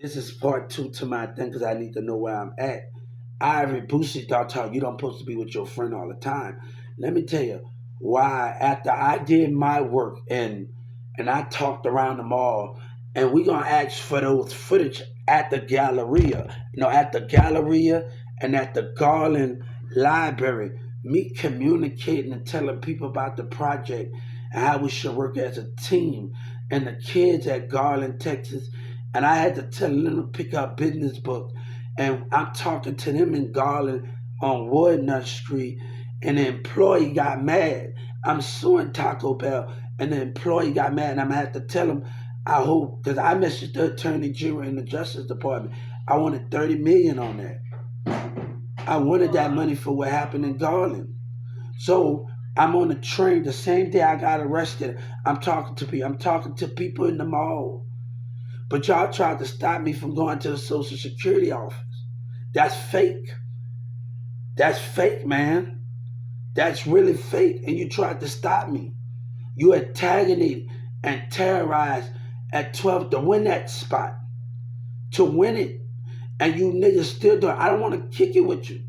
This is part two to my thing because I need to know where I'm at. Ivory Boosie thought you don't supposed to be with your friend all the time. Let me tell you why. After I did my work and I talked around the mall, and we gonna ask for those footage at the Galleria, at the Galleria and at the Garland Library. Me communicating and telling people about the project and how we should work as a team. And the kids at Garland, Texas, and I had to tell them to pick up business book. And I'm talking to them in Garland on Woodnut Street, and the employee got mad. I'm suing Taco Bell, and the employee got mad, and I'm gonna have to tell him. I hope because I messaged the attorney general in the Justice Department. I wanted 30 million on that. I wanted that money for what happened in Garland. So I'm on the train the same day I got arrested. I'm talking to people. I'm talking to people in the mall. But y'all tried to stop me from going to the Social Security office. That's fake. That's fake, man. That's really fake. And you tried to stop me. You antagonized and terrorized at 12 to win that spot. To win it. And you niggas still doing it. I don't want to kick it with you.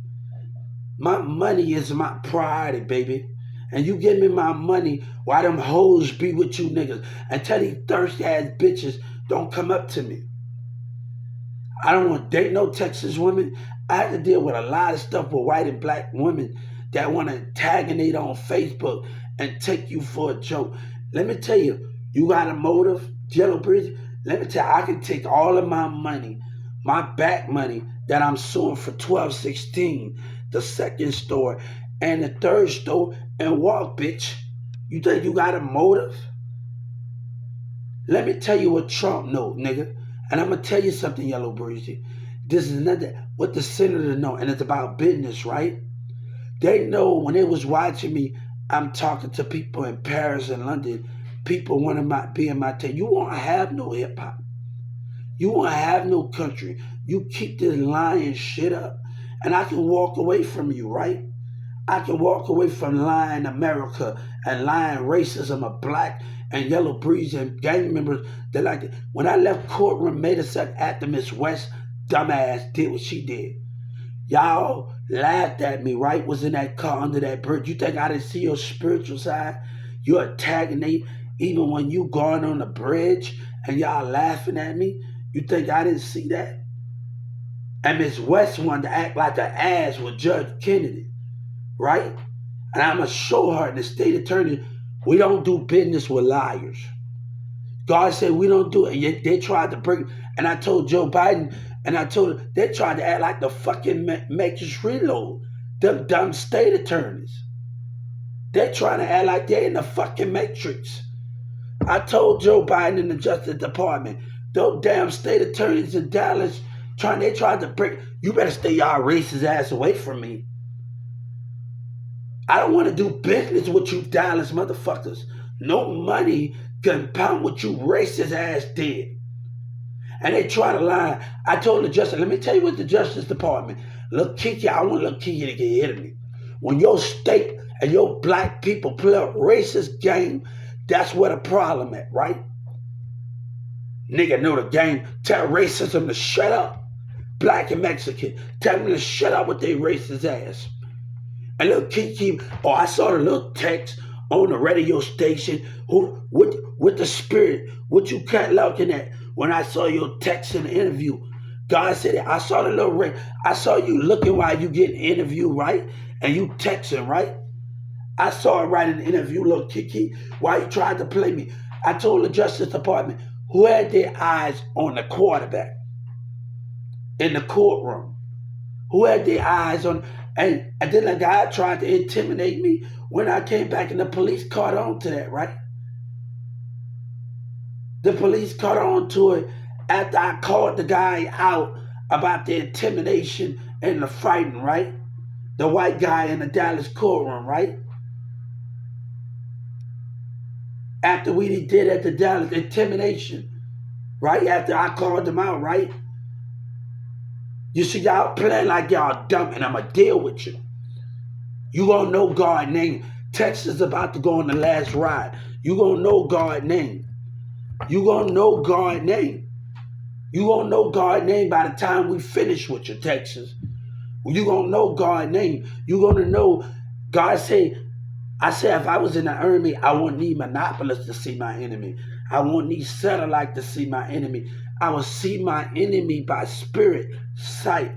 My money is my priority, baby. And you give me my money while them hoes be with you niggas. And tell these thirsty ass bitches don't come up to me. I don't want to date no Texas women. I have to deal with a lot of stuff with white and black women that want to antagonize on Facebook and take you for a joke. Let me tell you, you got a motive, Yellow Bridge. Let me tell you, I can take all of my money, my back money that I'm suing for 1216, the second store and the third store, and walk, bitch. You think you got a motive? Let me tell you what Trump know, nigga. And I'm going to tell you something, Yellow Breezy. This is another, what the senator know, and it's about business, right? They know when they was watching me, I'm talking to people in Paris and London. People want to be in my team. You won't have no hip-hop. You won't have no country. You keep this lying shit up. And I can walk away from you, right? I can walk away from lying America and lying racism of black and Yellow Breeze and gang members that like it. When I left courtroom, made us after Miss West, dumbass, did what she did. Y'all laughed at me, right? Was in that car under that bridge. You think I didn't see your spiritual side? You're attacking me even when you going on the bridge and y'all laughing at me. You think I didn't see that? And Miss West wanted to act like an ass with Judge Kennedy, right? And I'm going to show her in the state attorney, we don't do business with liars. God said we don't do it. And they tried to bring, and I told Joe Biden, and I told her, they tried to act like the fucking Matrix Reload. Them dumb state attorneys. They trying to act like they're in the fucking Matrix. I told Joe Biden in the Justice Department, those damn state attorneys in Dallas, they tried to bring, you better stay y'all racist ass away from me. I don't want to do business with you Dallas motherfuckers. No money can pound what you racist ass did. And they try to lie. I told the Justice, let me tell you what the Justice Department, look Kiki, I want Lil Kiki to get hit of me. When your state and your black people play a racist game, that's where the problem at, right? Nigga know the game. Tell racism to shut up. Black and Mexican. Tell them to shut up with their racist ass. And little Kiki, I saw the little text on the radio station with the spirit, what you kept looking at when I saw your text in the interview. God said it. I saw the little ring. I saw you looking while you getting interviewed, right? And you texting, right? I saw it right in the interview, little Kiki, while you tried to play me. I told the Justice Department, who had their eyes on the quarterback in the courtroom? Who had their eyes on, and then the guy tried to intimidate me when I came back and the police caught on to that, right? The police caught on to it after I called the guy out about the intimidation and the fighting, right? The white guy in the Dallas courtroom, right? After we did at the Dallas intimidation, right? After I called them out, right? You see, y'all playing like y'all dumb, and I'm going to deal with you. You going to know God's name. Texas about to go on the last ride. You going to know God's name. You going to know God's name. You gonna know God's name by the time we finish with your Texas. You gonna know God's name. You gonna know. God say, I said, if I was in the army, I wouldn't need monopolists to see my enemy. I wouldn't need satellite to see my enemy. I would see my enemy by spirit sight.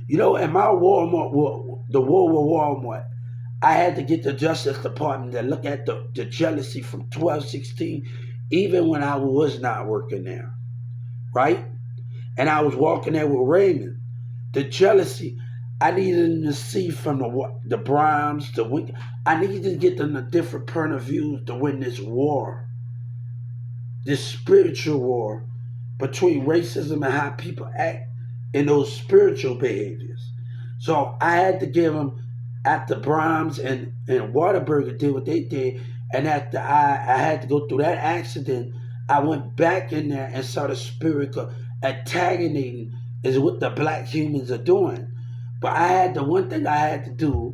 You know, in my Walmart, the war with Walmart, I had to get the Justice Department to look at the jealousy from 1216, even when I was not working there, right? And I was walking there with Raymond. The jealousy, I needed them to see from the Brahms, I needed to get them a different point of view to win this war, this spiritual war between racism and how people act in those spiritual behaviors. So I had to give them, after Brahms and Whataburger did what they did, and after I had to go through that accident, I went back in there and saw the spiritual antagonism is what the black humans are doing. But the one thing I had to do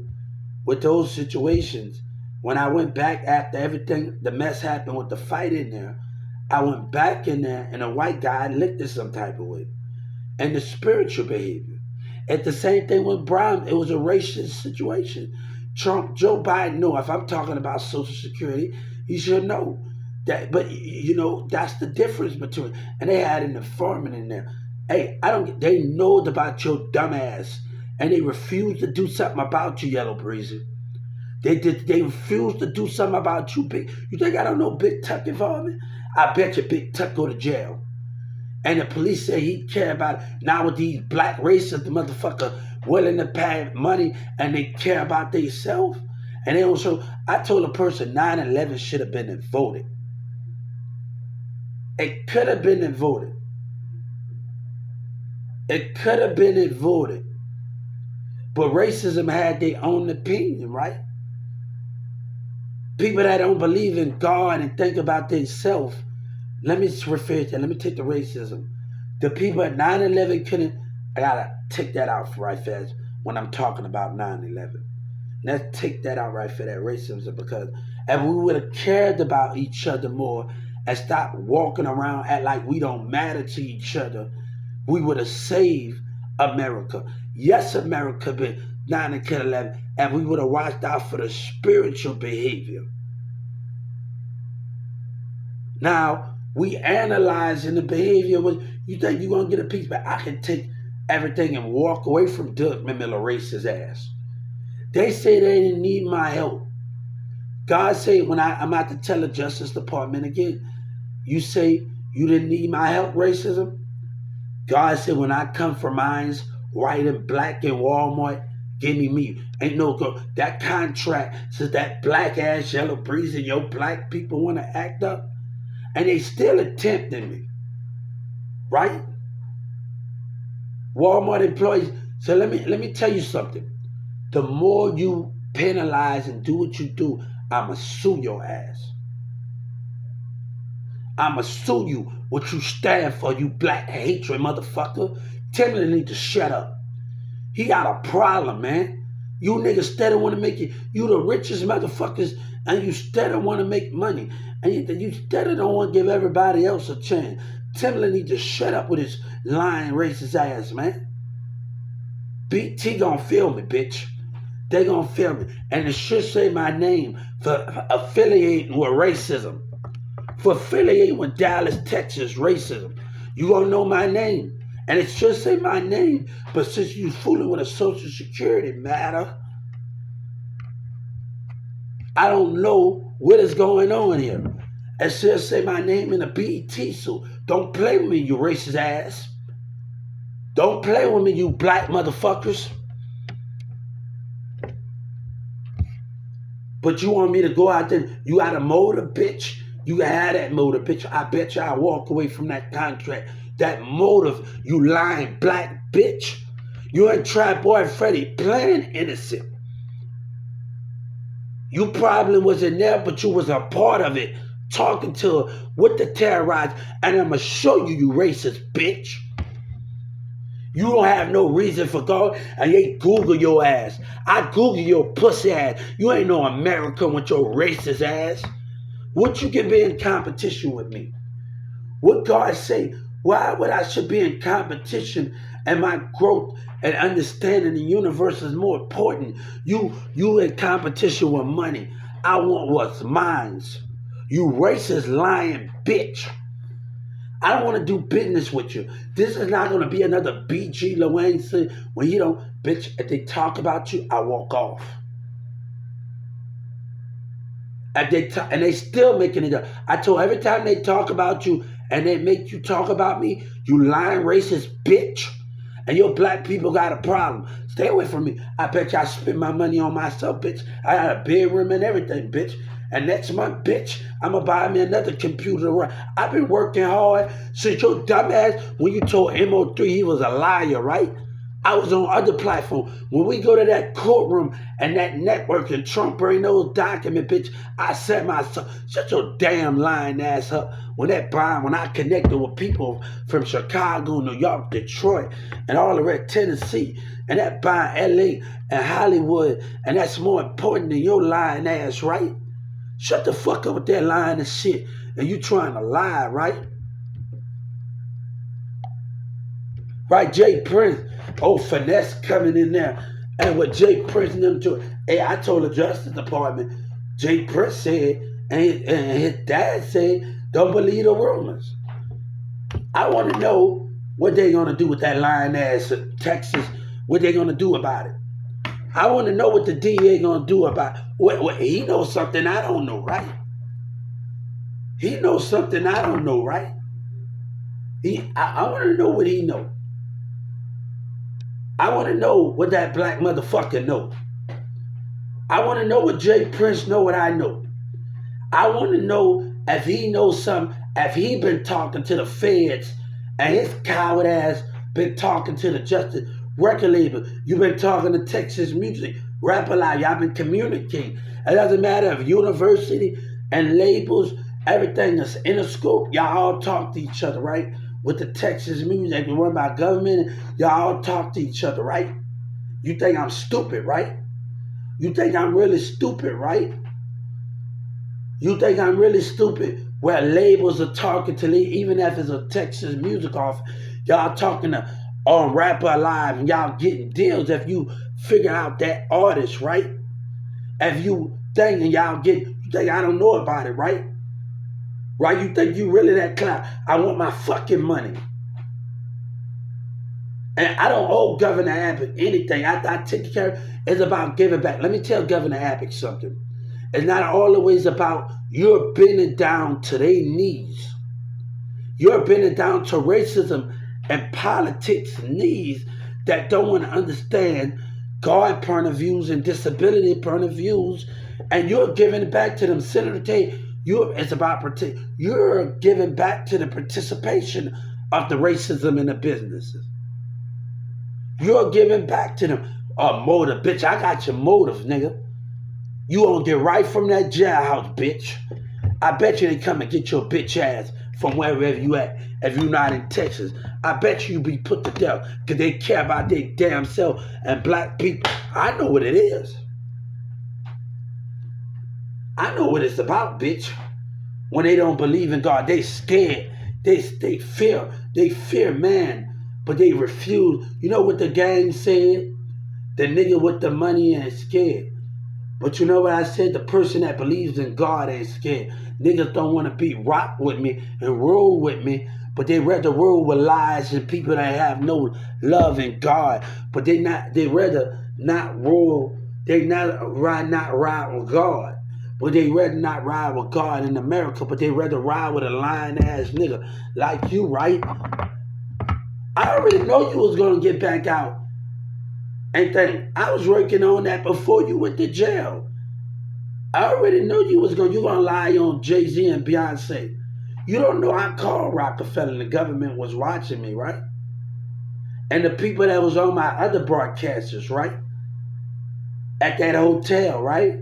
with those situations, when I went back after everything, the mess happened with the fight in there, I went back in there and a white guy licked it some type of way. And the spiritual behavior. At the same thing with Brown, it was a racist situation. Joe Biden knew, if I'm talking about Social Security, he should know that. But you know, that's the difference between. And they had an informant in there. Hey, they know about your dumb ass, and they refused to do something about you, Yellow Breezy. They refused to do something about you, Big. You think I don't know Big Tuck involvement? I bet you Big Tuck go to jail. And the police say he care about it. Now with these black racists, the motherfucker willing to pay money and they care about themselves. And they don't show. I told a person 9/11 should have been voted. It could have been voted. It could have been voted. But racism had their own opinion, right? People that don't believe in God and think about themselves. Let me refer to that. Let me take the racism. The people at 9/11 couldn't. I gotta take that out right fast when I'm talking about 9/11. Let's take that out right for that racism, because if we would have cared about each other more and stopped walking around act like we don't matter to each other, we would have saved America. Yes, America been 9/11, and we would have watched out for the spiritual behavior. Now, we analyzing the behavior. You think you're going to get a piece, but I can take everything and walk away from Doug Miller racist ass. They say they didn't need my help. God say, when I'm about to tell the Justice Department again, you say you didn't need my help, racism? God said, when I come for mines, white and black in Walmart, give me meat. Ain't no go. That contract says that black ass Yellow Breeze and your black people want to act up. And they still attempting me, right? Walmart employees. So let me tell you something. The more you penalize and do what you do, I'ma sue your ass. I'ma sue you. What you stand for, you black hatred motherfucker. Timothy need to shut up. He got a problem, man. You niggas steady want to make it. You the richest motherfuckers, and you steady want to make money. And you steady don't want to give everybody else a chance. Timberland need to shut up with his lying racist ass, man. BT gonna feel me, bitch. They gonna feel me. And it should say my name for affiliating with racism. For affiliating with Dallas, Texas racism. You gonna know my name. And it should say my name. But since you fooling with a Social Security matter, I don't know what is going on here. It should say my name in a BET, so don't play with me, you racist ass. Don't play with me, you black motherfuckers. But you want me to go out there, you got a motor, bitch? You had that motive, bitch. I bet you I'll walk away from that contract. That motive, you lying black bitch. You and Trap Boy Freddy playing innocent. You probably wasn't there, but you was a part of it. Talking to her with the terrorized. And I'm going to show you, you racist bitch. You don't have no reason for God, and they Google your ass. I Google your pussy ass. You ain't no American with your racist ass. What you can be in competition with me? What God say? Why would I should be in competition and my growth and understanding the universe is more important? You in competition with money. I want what's mine. You racist lying bitch. I don't want to do business with you. This is not going to be another BG Lil thing when you don't, bitch, if they talk about you, I walk off. And they still making it up. I told every time they talk about you and they make you talk about me, you lying racist bitch. And your black people got a problem. Stay away from me. I bet you I spend my money on myself, bitch. I got a bedroom and everything, bitch. And next month, bitch, I'm going to buy me another computer to run. I've been working hard since your dumbass, when you told MO3 he was a liar, right? I was on other platforms. When we go to that courtroom and that network and Trump bring those documents, bitch, I set myself, shut your damn lying ass up. When I connected with people from Chicago, New York, Detroit, and all the rest, Tennessee, and that buying LA and Hollywood, and that's more important than your lying ass, right? Shut the fuck up with that lying and shit. And you trying to lie, right? Right, Jay Prince. Oh, finesse coming in there. And what Jay Prince and them do. Hey, I told the Justice Department, Jay Prince said, and his dad said, don't believe the rumors. I want to know what they going to do with that lying ass Texas, what they going to do about it. I want to know what the DA going to do about it. He knows something I don't know, right? He knows something I don't know, right? I want to know what he knows. I want to know what that black motherfucker know. I want to know what Jay Prince know what I know. I want to know if he knows something, if he been talking to the feds and his coward ass been talking to the Justice record label. You been talking to Texas Music, Rap Alive. Y'all been communicating. It doesn't matter if university and labels, everything that's in a scope, y'all all talk to each other, right? With the Texas Music, we worry about government, y'all all talk to each other, right? You think I'm stupid, right? You think I'm really stupid, right? You think I'm really stupid? Where labels are talking to me, even if it's a Texas Music office, y'all talking to on Rapper Alive and y'all getting deals if you figure out that artist, right? If you think and you think I don't know about it, right? Right? You think you really that clown? I want my fucking money. And I don't owe Governor Abbott anything. I take care of it. It's about giving back. Let me tell Governor Abbott something. It's not always about you're bending down to their knees. You're bending down to racism and politics needs that don't want to understand God point of views and disability point of views, and you're giving it back to them. Senator Tate, it's about you're giving back to the participation of the racism in the businesses. You're giving back to them. Motive, bitch, I got your motive, nigga. You gonna get right from that jailhouse, bitch. I bet you they come and get your bitch ass from wherever you at if you're not in Texas. I bet you be put to death because they care about their damn self and black people. I know what it is. I know what it's about, bitch. When they don't believe in God, they scared. They fear man, but they refuse. You know what the gang said? The nigga with the money ain't scared. But you know what I said? The person that believes in God ain't scared. Niggas don't want to be rock with me and roll with me, but they rather roll with lies and people that have no love in God. But they rather not roll, they not ride with God. But they rather not ride with God in America, but they rather ride with a lying ass nigga like you, right? I already know you was gonna get back out. Ain't that? I was working on that before you went to jail. I already knew you gonna lie on Jay-Z and Beyonce. You don't know I called Rockefeller and the government was watching me, right? And the people that was on my other broadcasters, right? At that hotel, right?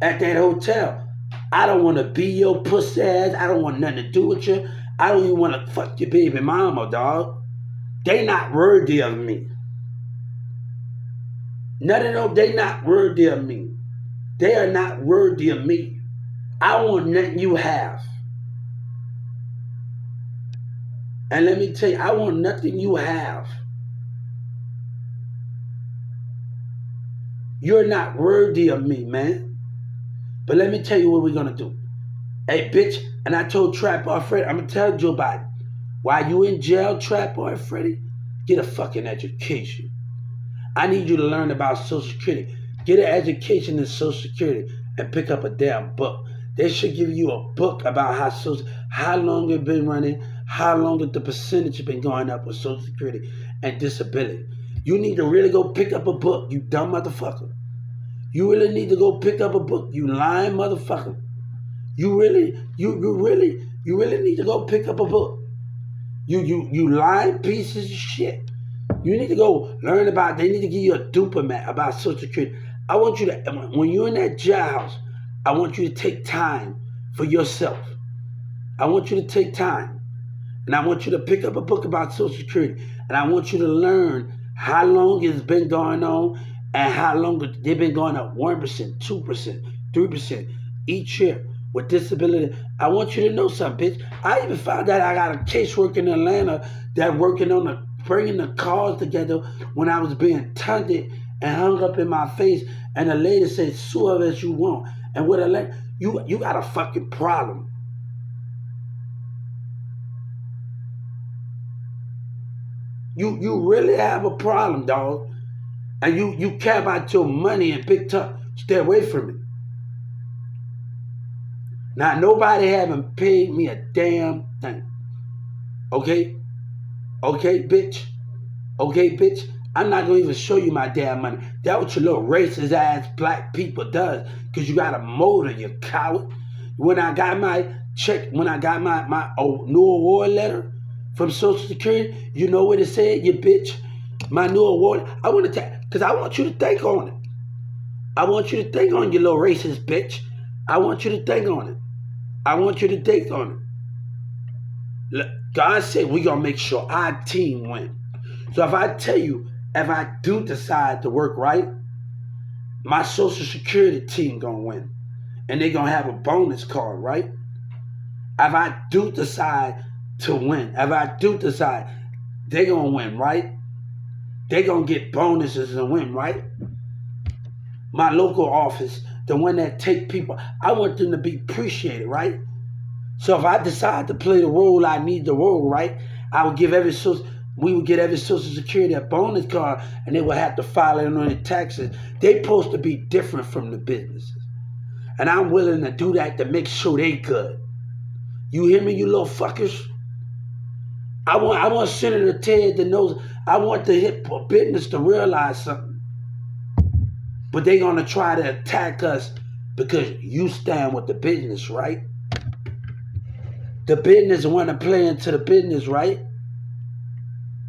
At that hotel. I don't want to be your pussy ass. I don't want nothing to do with you. I don't even want to fuck your baby mama, dog. They not worthy of me. None of them, they not worthy of me. They are not worthy of me. I want nothing you have. And let me tell you, I want nothing you have. You're not worthy of me, man. But let me tell you what we're gonna do. Hey, bitch, and I told Trap Boy Freddy, I'm gonna tell Joe Biden, while you in jail, Trap Boy Freddy, get a fucking education. I need you to learn about Social Security. Get an education in Social Security and pick up a damn book. They should give you a book about how long it's been running, how long the percentage has been going up with Social Security and disability. You need to really go pick up a book, you dumb motherfucker. You really need to go pick up a book, you lying motherfucker. You really need to go pick up a book. You lying pieces of shit. You need to go learn about. They need to give you a duplicate about Social Security. I want you to, when you're in that jailhouse, I want you to take time for yourself. I want you to take time, and I want you to pick up a book about Social Security, and I want you to learn how long it's been going on and how long they've been going up 1%, 2%, 3% each year with disability. I want you to know something, bitch. I even found out I got a caseworker in Atlanta that working on bringing the cars together when I was being taunted and hung up in my face, and the lady said, sue her as you want. And with a lady, you got a fucking problem. You really have a problem, dog. And you care about your money and big time. Stay away from it. Now, nobody haven't paid me a damn thing. Okay? Okay, bitch? Okay, bitch? I'm not going to even show you my damn money. That's what your little racist ass black people does. Because you got a motor, you coward. When I got my check, when I got my new award letter from Social Security, you know what it said, you bitch? My new award. I want to because I want you to think on it. I want you to think on your little racist bitch. I want you to think on it. I want you to think on it. Look, God said we're going to make sure our team win. So if I tell you, if I do decide to work right, my Social Security team going to win. And they're going to have a bonus card, right? If I do decide to win, if I do decide they're going to win, right? They're going to get bonuses and win, right? My local office, the one that take people, I want them to be appreciated, right? So if I decide to play the role I need the role, right? We would get every Social Security a bonus card, and they would have to file it on their taxes. They're supposed to be different from the businesses. And I'm willing to do that to make sure they good. You hear me, you little fuckers? I want Senator Ted to know, I want the hip business to realize something. But they're going to try to attack us because you stand with the business, right? The business want to play into the business, right?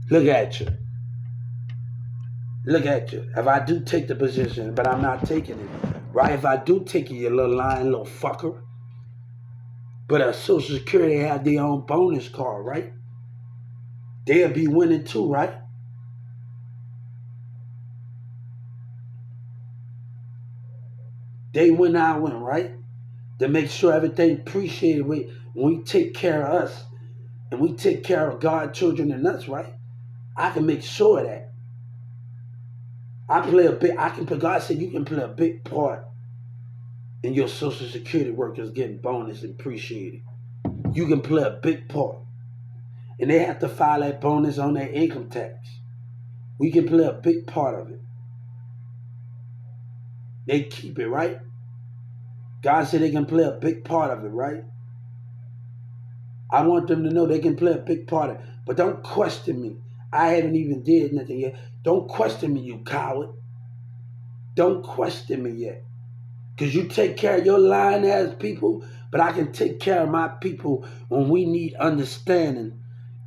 Look at you. Look at you. If I do take the position, but I'm not taking it, right? If I do take it, you little lying little fucker. But a Social Security have their own bonus card, right? They'll be winning too, right? They win, I win, right? To make sure everything appreciated when we take care of us and we take care of God's children and us, right? I can make sure of that. God said you can play a big part in your Social Security workers getting bonus and appreciated. You can play a big part. And they have to file that bonus on their income tax. We can play a big part of it. They keep it, right? God said they can play a big part of it, right? I want them to know they can play a big part of it. But don't question me. I haven't even did nothing yet. Don't question me, you coward. Don't question me yet. Because you take care of your lying ass people, but I can take care of my people when we need understanding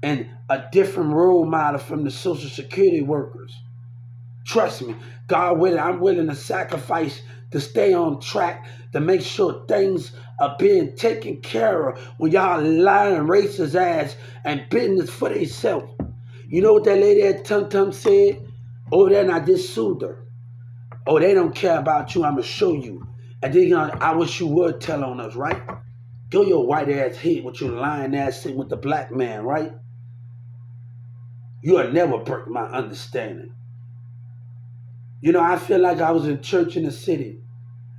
and a different role model from the Social Security workers. Trust me, God willing, I'm willing to sacrifice to stay on track, to make sure things are being taken care of when y'all lying racist ass and business for themselves. You know what that lady at Tum Tum said over there, and I just sued her. Oh, they don't care about you, I'm going to show you. And then I wish you would tell on us, right? Go your white ass head with your lying ass sitting with the black man, right? You'll never perk my understanding. You know, I feel like I was in church in the city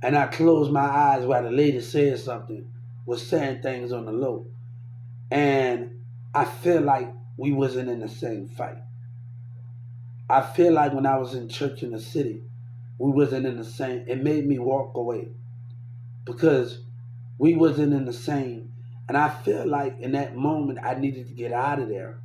and I closed my eyes while the lady said something, was saying things on the low. And I feel like we wasn't in the same fight. I feel like when I was in church in the city, we wasn't in the same. It made me walk away because we wasn't in the same. And I feel like in that moment I needed to get out of there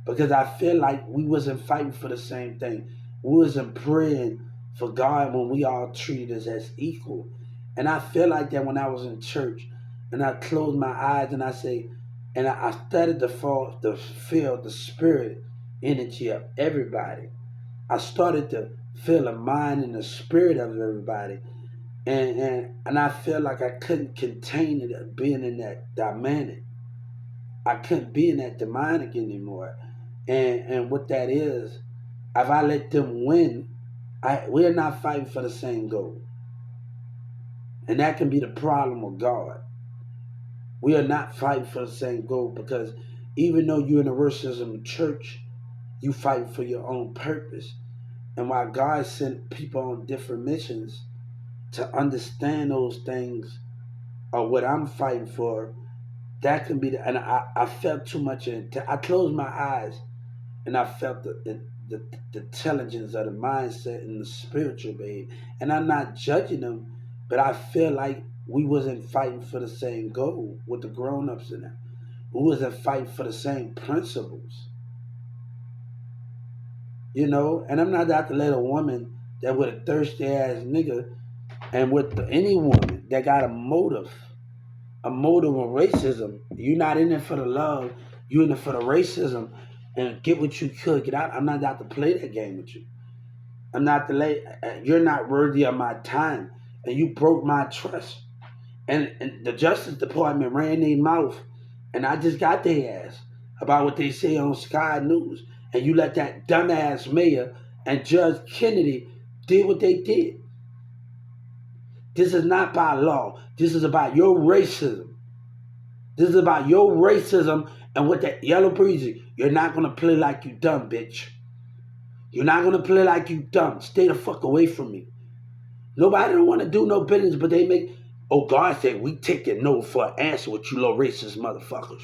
because I feel like we wasn't fighting for the same thing. We wasn't praying for God when we all treated us as equal. And I feel like that when I was in church and I closed my eyes and I say, and I started to feel the spirit energy of everybody. I started to feel the mind and the spirit of everybody. And I felt like I couldn't contain it being in that dynamic. I couldn't be in that demonic anymore. And what that is, if I let them win, we're not fighting for the same goal. And that can be the problem with God. We are not fighting for the same goal because even though you're in the racism church, you fight for your own purpose. And while God sent people on different missions to understand those things or what I'm fighting for, that can be and I felt too much I closed my eyes and I felt the intelligence of the mindset and the spiritual behavior. And I'm not judging them, but I feel like we wasn't fighting for the same goal with the grown-ups in there. We wasn't fighting for the same principles. You know, and I'm not out to let a woman that with a thirsty ass nigga and with any woman that got a motive of racism. You're not in it for the love. You're in it for the racism and get what you could get out. I'm not out to play that game with you. I'm not to lay. You're not worthy of my time, and you broke my trust. And the Justice Department ran their mouth, and I just got their ass about what they say on Sky News. And you let that dumbass mayor and Judge Kennedy did what they did. This is not by law. This is about your racism. This is about your racism and what that yellow breezy. You're not gonna play like you dumb, bitch. You're not gonna play like you dumb. Stay the fuck away from me. Nobody don't want to do no business, but they make. Oh, God said we taking no for an answer with you little racist motherfuckers.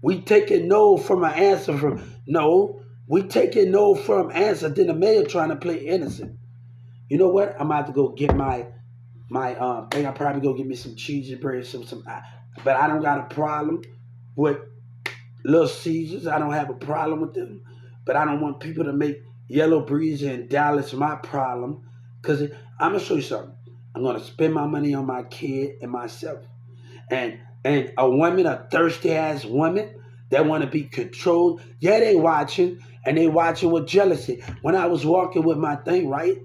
We taking no from an answer from no. We taking no from answer. Then the mayor trying to play innocent. You know what? I'm about to go get my thing. I probably go get me some cheesy bread, some. But I don't got a problem with Little Caesars. I don't have a problem with them. But I don't want people to make Yellow Breeze and Dallas my problem. Cause I'm gonna show you something. I'm gonna spend my money on my kid and myself. And a woman, a thirsty ass woman that want to be controlled. Yeah, they watching and they watching with jealousy. When I was walking with my thing, right?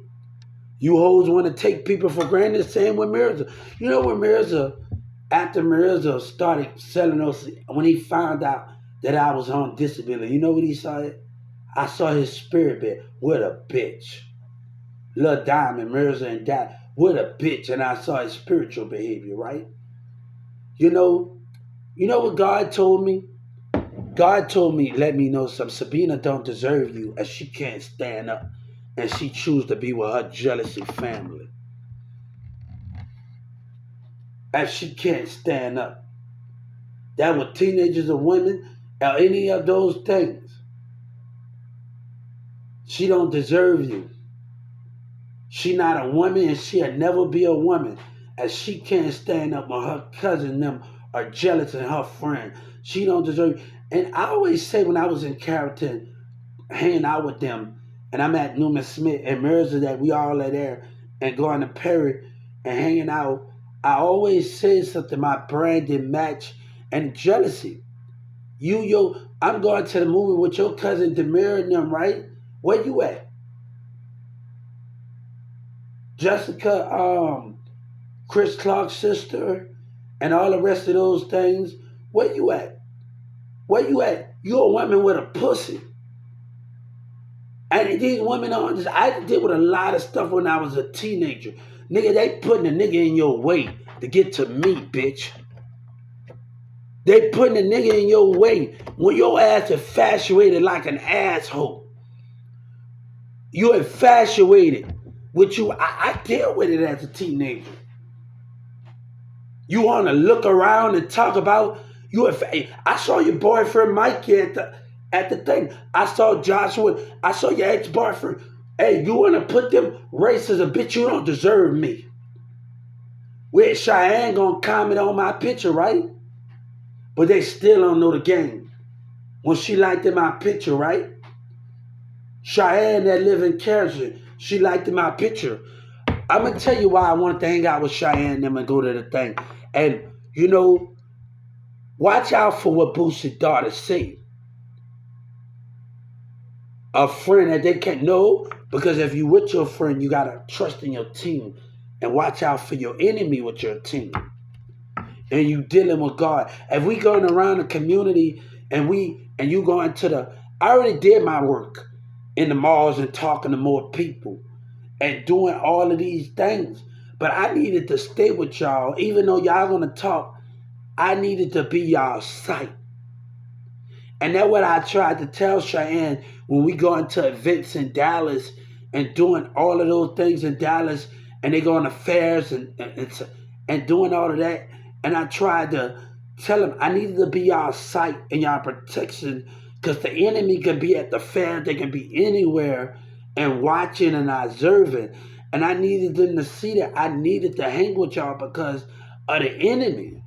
You hoes want to take people for granted. Same with Mirza. You know when Mirza, after Mirza started selling those, when he found out that I was on disability, you know what he saw? I saw his spirit bed. What a bitch. Lil Diamond, Mirza and Dad. What a bitch. And I saw his spiritual behavior, right? You know what God told me? God told me, let me know something. Sabina don't deserve you as she can't stand up and she choose to be with her jealousy family. As she can't stand up. That with teenagers or women or any of those things. She don't deserve you. She not a woman and she'll never be a woman as she can't stand up when her cousin them are jealous and her friend. She don't deserve you. And I always say when I was in Carrollton, hanging out with them, and I'm at Newman Smith and Mirza that we all are there and going to Perry and hanging out, I always say something, my brand didn't match and jealousy. I'm going to the movie with your cousin Demir and them, right? Where you at? Jessica, Chris Clark's sister, and all the rest of those things. Where you at? Where you at? You a woman with a pussy. And these women on this, I did with a lot of stuff when I was a teenager. Nigga, they putting a nigga in your way to get to me, bitch. They putting a nigga in your way when your ass infatuated like an asshole. You infatuated with you. I deal with it as a teenager. You want to look around and talk about you. I saw your boyfriend Mikey at the thing. I saw Joshua. I saw your ex-boyfriend. Hey, you want to put them races? Bitch, you don't deserve me. Where Cheyenne gonna comment on my picture, right? But they still don't know the game. When she liked in my picture, right? Cheyenne that live in Carson, she liked in my picture. I'm gonna tell you why I wanted to hang out with Cheyenne and them and go to the thing. And you know, watch out for what Boosie's daughter say. A friend that they can't know, because if you with your friend, you gotta trust in your team and watch out for your enemy with your team. And you dealing with God. If we going around the community and you going to I already did my work in the malls and talking to more people and doing all of these things. But I needed to stay with y'all, even though y'all gonna talk. I needed to be y'all's sight. And that's what I tried to tell Cheyenne when we go into events in Dallas and doing all of those things in Dallas, and they go on affairs and doing all of that. And I tried to tell them I needed to be y'all sight and y'all protection, because the enemy can be at the fair, they can be anywhere and watching and observing. And I needed them to see that I needed to hang with y'all because of the enemy.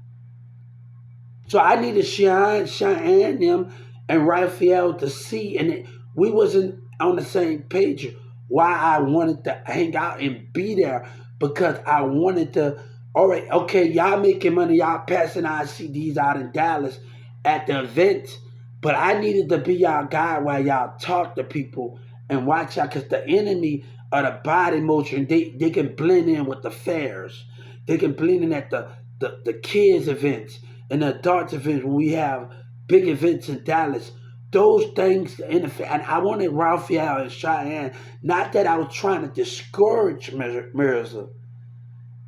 So I needed Cheyenne them and Raphael to see, and we wasn't on the same page. Why I wanted to hang out and be there, because I wanted to. All right, okay, y'all making money, y'all passing our CDs out in Dallas at the events, but I needed to be y'all guy while y'all talk to people and watch out, because the enemy of the body motion, they can blend in with the fairs. They can blend in at the kids events and the adults events when we have big events in Dallas. Those things, and I wanted Raphael and Cheyenne, not that I was trying to discourage Mirza.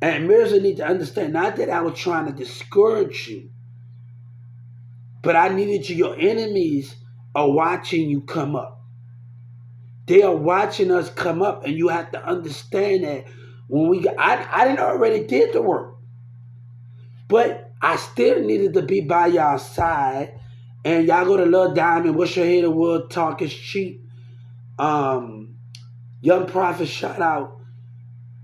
And Mirza need to understand, not that I was trying to discourage you, but I needed you. Your enemies are watching you come up. They are watching us come up, and you have to understand that when I didn't already did the work, but I still needed to be by y'all side. And y'all go to Lil Diamond, What's Your Head of Wood, Talk is Cheap. Young Prophet, shout out.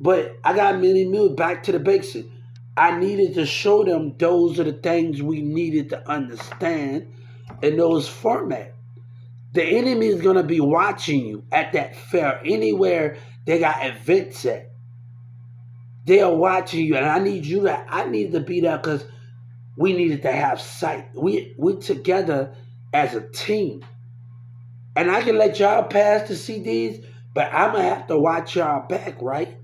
But I got many new back to the basics. I needed to show them those are the things we needed to understand in those formats. The enemy is going to be watching you at that fair, anywhere they got events at. They are watching you, and I need to be there, because we needed to have sight. We together as a team. And I can let y'all pass the CDs, but I'm going to have to watch y'all back, right?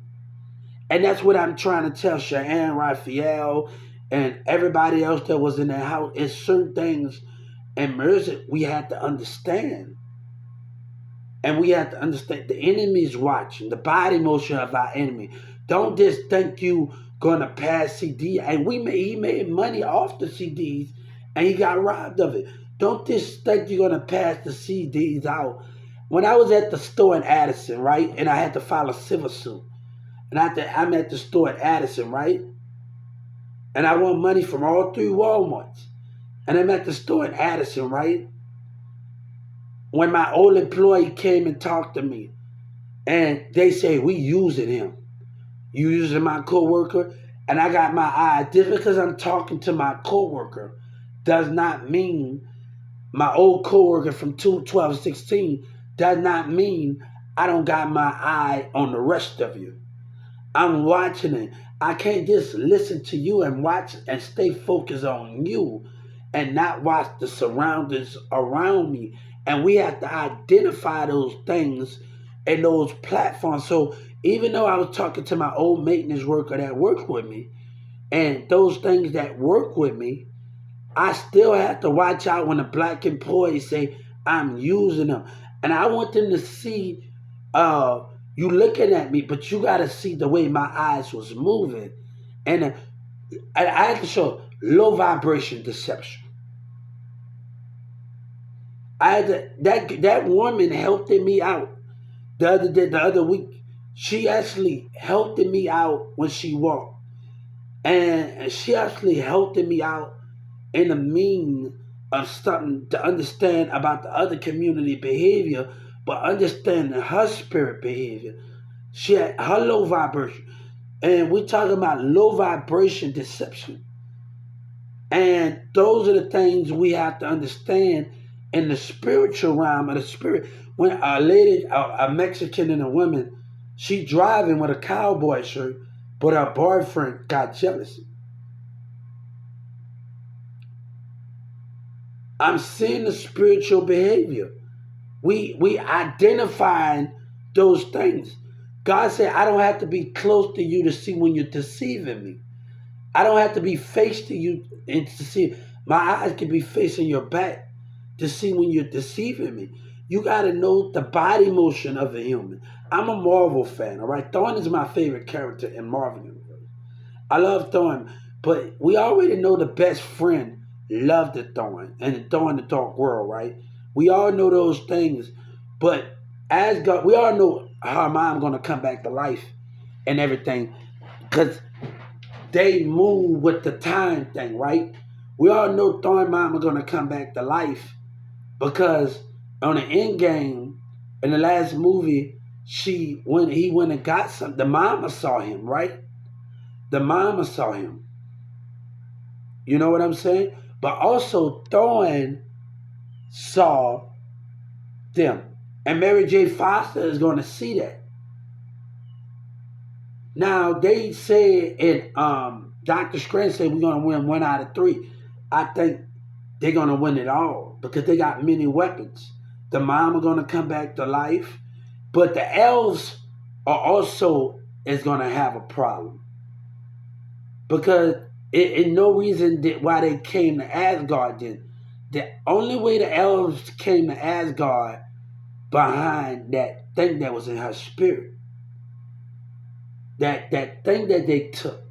And that's what I'm trying to tell Cheyenne, Raphael, and everybody else that was in the house. It's certain things in music we had to understand. And we have to understand the enemy's watching, the body motion of our enemy. Don't just think you gonna pass CD. And he made money off the CDs, and he got robbed of it. Don't just think you're gonna pass the CDs out. When I was at the store in Addison, right, and I had to file a civil suit, and I'm at the store at Addison, right, and I want money from all 3 Walmarts, and I'm at the store in Addison, right, when my old employee came and talked to me, and they say, we using him. You using my coworker? And I got my eye. Just because I'm talking to my coworker does not mean my old coworker from 2016 does not mean I don't got my eye on the rest of you. I'm watching it. I can't just listen to you and watch and stay focused on you and not watch the surroundings around me. And we have to identify those things and those platforms. So even though I was talking to my old maintenance worker that worked with me, and those things that work with me, I still have to watch out when the black employees say I'm using them. And I want them to see you looking at me, but you got to see the way my eyes was moving. And I had to show low vibration deception. I had to, that woman helped me out the other week. She actually helped me out when she walked, and she actually helped me out in the mean of something to understand about the other community behavior, but understanding her spirit behavior. She had her low vibration, and we're talking about low vibration deception. And those are the things we have to understand in the spiritual realm of the spirit. When a lady, a Mexican and a woman, she driving with a cowboy shirt, but her boyfriend got jealous. I'm seeing the spiritual behavior. We identifying those things. God said, I don't have to be close to you to see when you're deceiving me. I don't have to be face to you and to see. My eyes can be facing your back to see when you're deceiving me. You got to know the body motion of a human. I'm a Marvel fan, all right? Thorn is my favorite character in Marvel Universe. I love Thorn, but we already know the best friend loved the Thorn and the Thorn the Dark World, right? We all know those things, but as God, we all know how mom gonna come back to life and everything, because they move with the time thing, right? We all know Thorn Mama gonna come back to life because on the end game in the last movie, when he went and got some, the mama saw him, right? The mama saw him. You know what I'm saying? But also Thorn saw them. And Mary J. Foster is gonna see that. Now they say in Dr. Strange said we're gonna win 1 out of 3. I think they're gonna win it all because they got many weapons. The mom are gonna come back to life, but the elves are also is gonna have a problem because it no reason why they came to Asgard. Then the only way the elves came to Asgard behind that thing that was in her spirit, that thing that they took.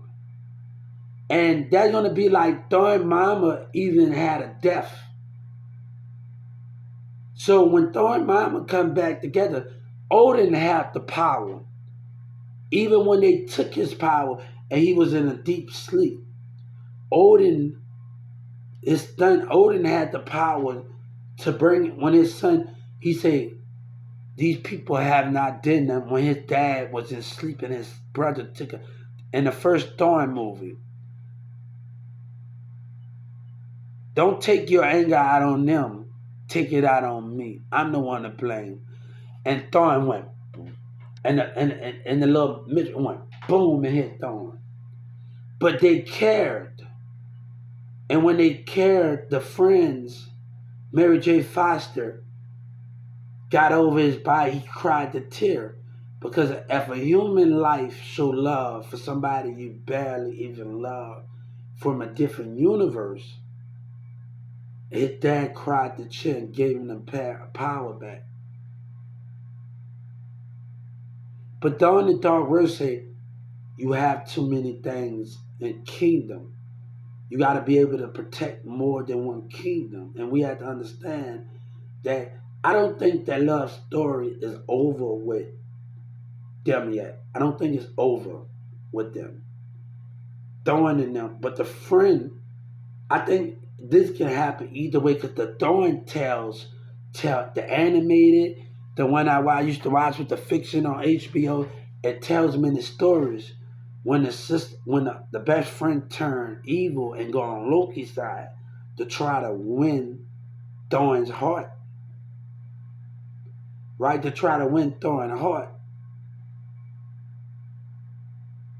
And that's gonna be like Thorn Mama even had a death. So when Thorn Mama come back together, Odin had the power. Even when they took his power and he was in a deep sleep, Odin, Odin had the power to bring when his son, he said, these people have not done them when his dad was in sleep and his brother took it. In the first Thorn movie, don't take your anger out on them. Take it out on me. I'm the one to blame. And Thorn went boom. And the little midget went boom and hit Thorn. But they cared. And when they cared, the friends, Mary J. Foster, got over his body. He cried the tear. Because if a human life show love for somebody you barely even love from a different universe, his dad cried the tear and gave him the power back. But Dawn the Dark World say you have too many things in kingdom. You got to be able to protect more than one kingdom. And we have to understand that I don't think that love story is over with them yet. I don't think it's over with them. Thorn in them. But the friend, I think this can happen either way because the Thorn tell the animated, the one I used to watch with the fiction on HBO, it tells many stories when the best friend turned evil and go on Loki's side to try to win Thorn's heart. Right? To try to win Thorn's heart.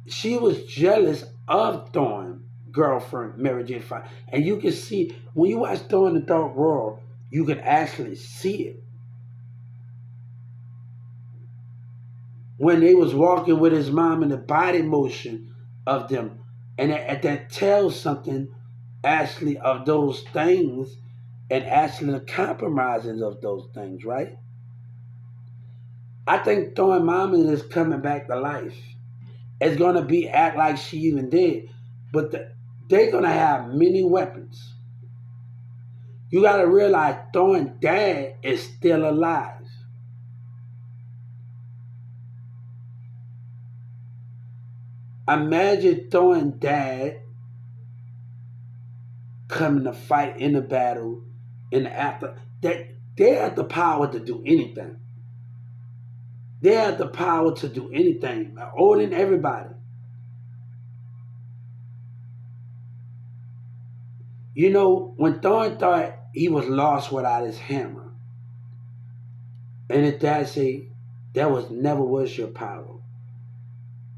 She was jealous of Thorn girlfriend Mary J. Fox. And you can see when you watch Thorn the Dark World, you can actually see it. When they was walking with his mom and the body motion of them. And that tells something actually of those things and actually the compromising of those things, right? I think Thorn Mama is coming back to life. It's gonna be act like she even did. But they're gonna have many weapons. You got to realize Thorn dad is still alive. Imagine Thorn dad coming to fight in the battle in the after. They have the power to do anything. They have the power to do anything, older than everybody. You know, when Thorn thought he was lost without his hammer, and his dad said, that never was your power.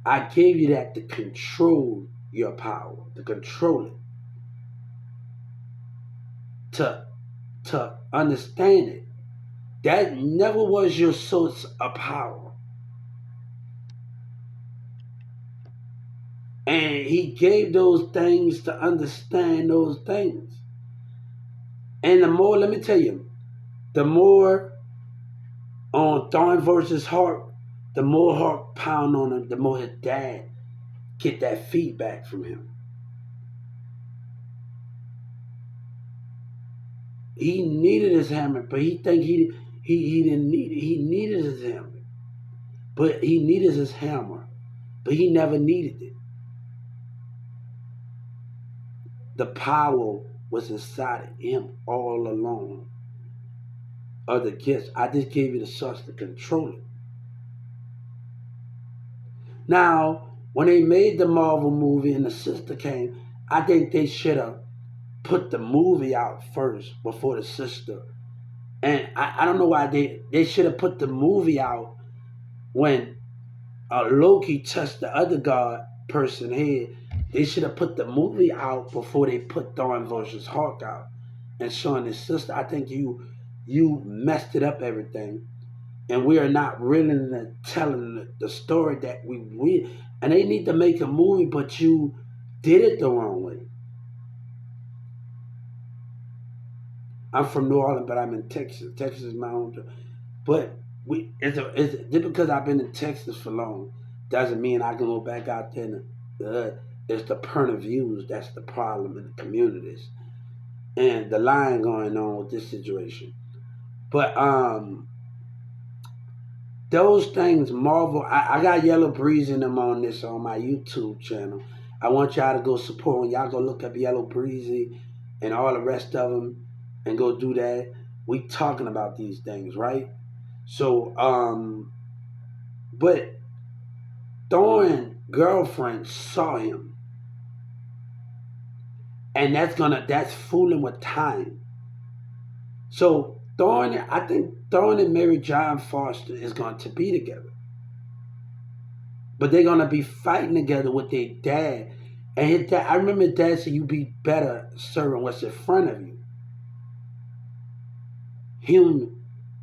I gave you that to control your power, to control it, to understand it. That never was your source of power. And he gave those things to understand those things. And the more, let me tell you, the more on Thorn versus Hawk, the more Hawk pound on him, the more his dad get that feedback from him. He needed his hammer, but he think he didn't need it. He needed his hammer, but he needed his hammer, but he never needed it. The power was inside of him all along. Of the gifts, I just gave you the source to control it. Now, when they made the Marvel movie and the sister came, I think they should have put the movie out first before the sister. And I don't know why they should have put the movie out when Loki touched the other god person head. They should have put the movie out before they put Thorn versus Hawk out and showing his sister. I think you messed it up everything. And we are not really telling the story that we and they need to make a movie, but you did it the wrong way. I'm from New Orleans, but I'm in Texas. Texas is my home. But just because I've been in Texas for long doesn't mean I can go back out there and it's the point of views that's the problem in the communities. And the line going on with this situation. But those things, Marvel, I got Yellow Breeze in them on my YouTube channel. I want y'all to go support. When y'all go look up Yellow Breezy and all the rest of them and go do that. We talking about these things, right? So, but Thorn girlfriend saw him. And that's fooling with time. So I think Thorn and Mary John Foster is going to be together. But they're going to be fighting together with their dad. And his dad, I remember his dad said, you be better serving what's in front of you.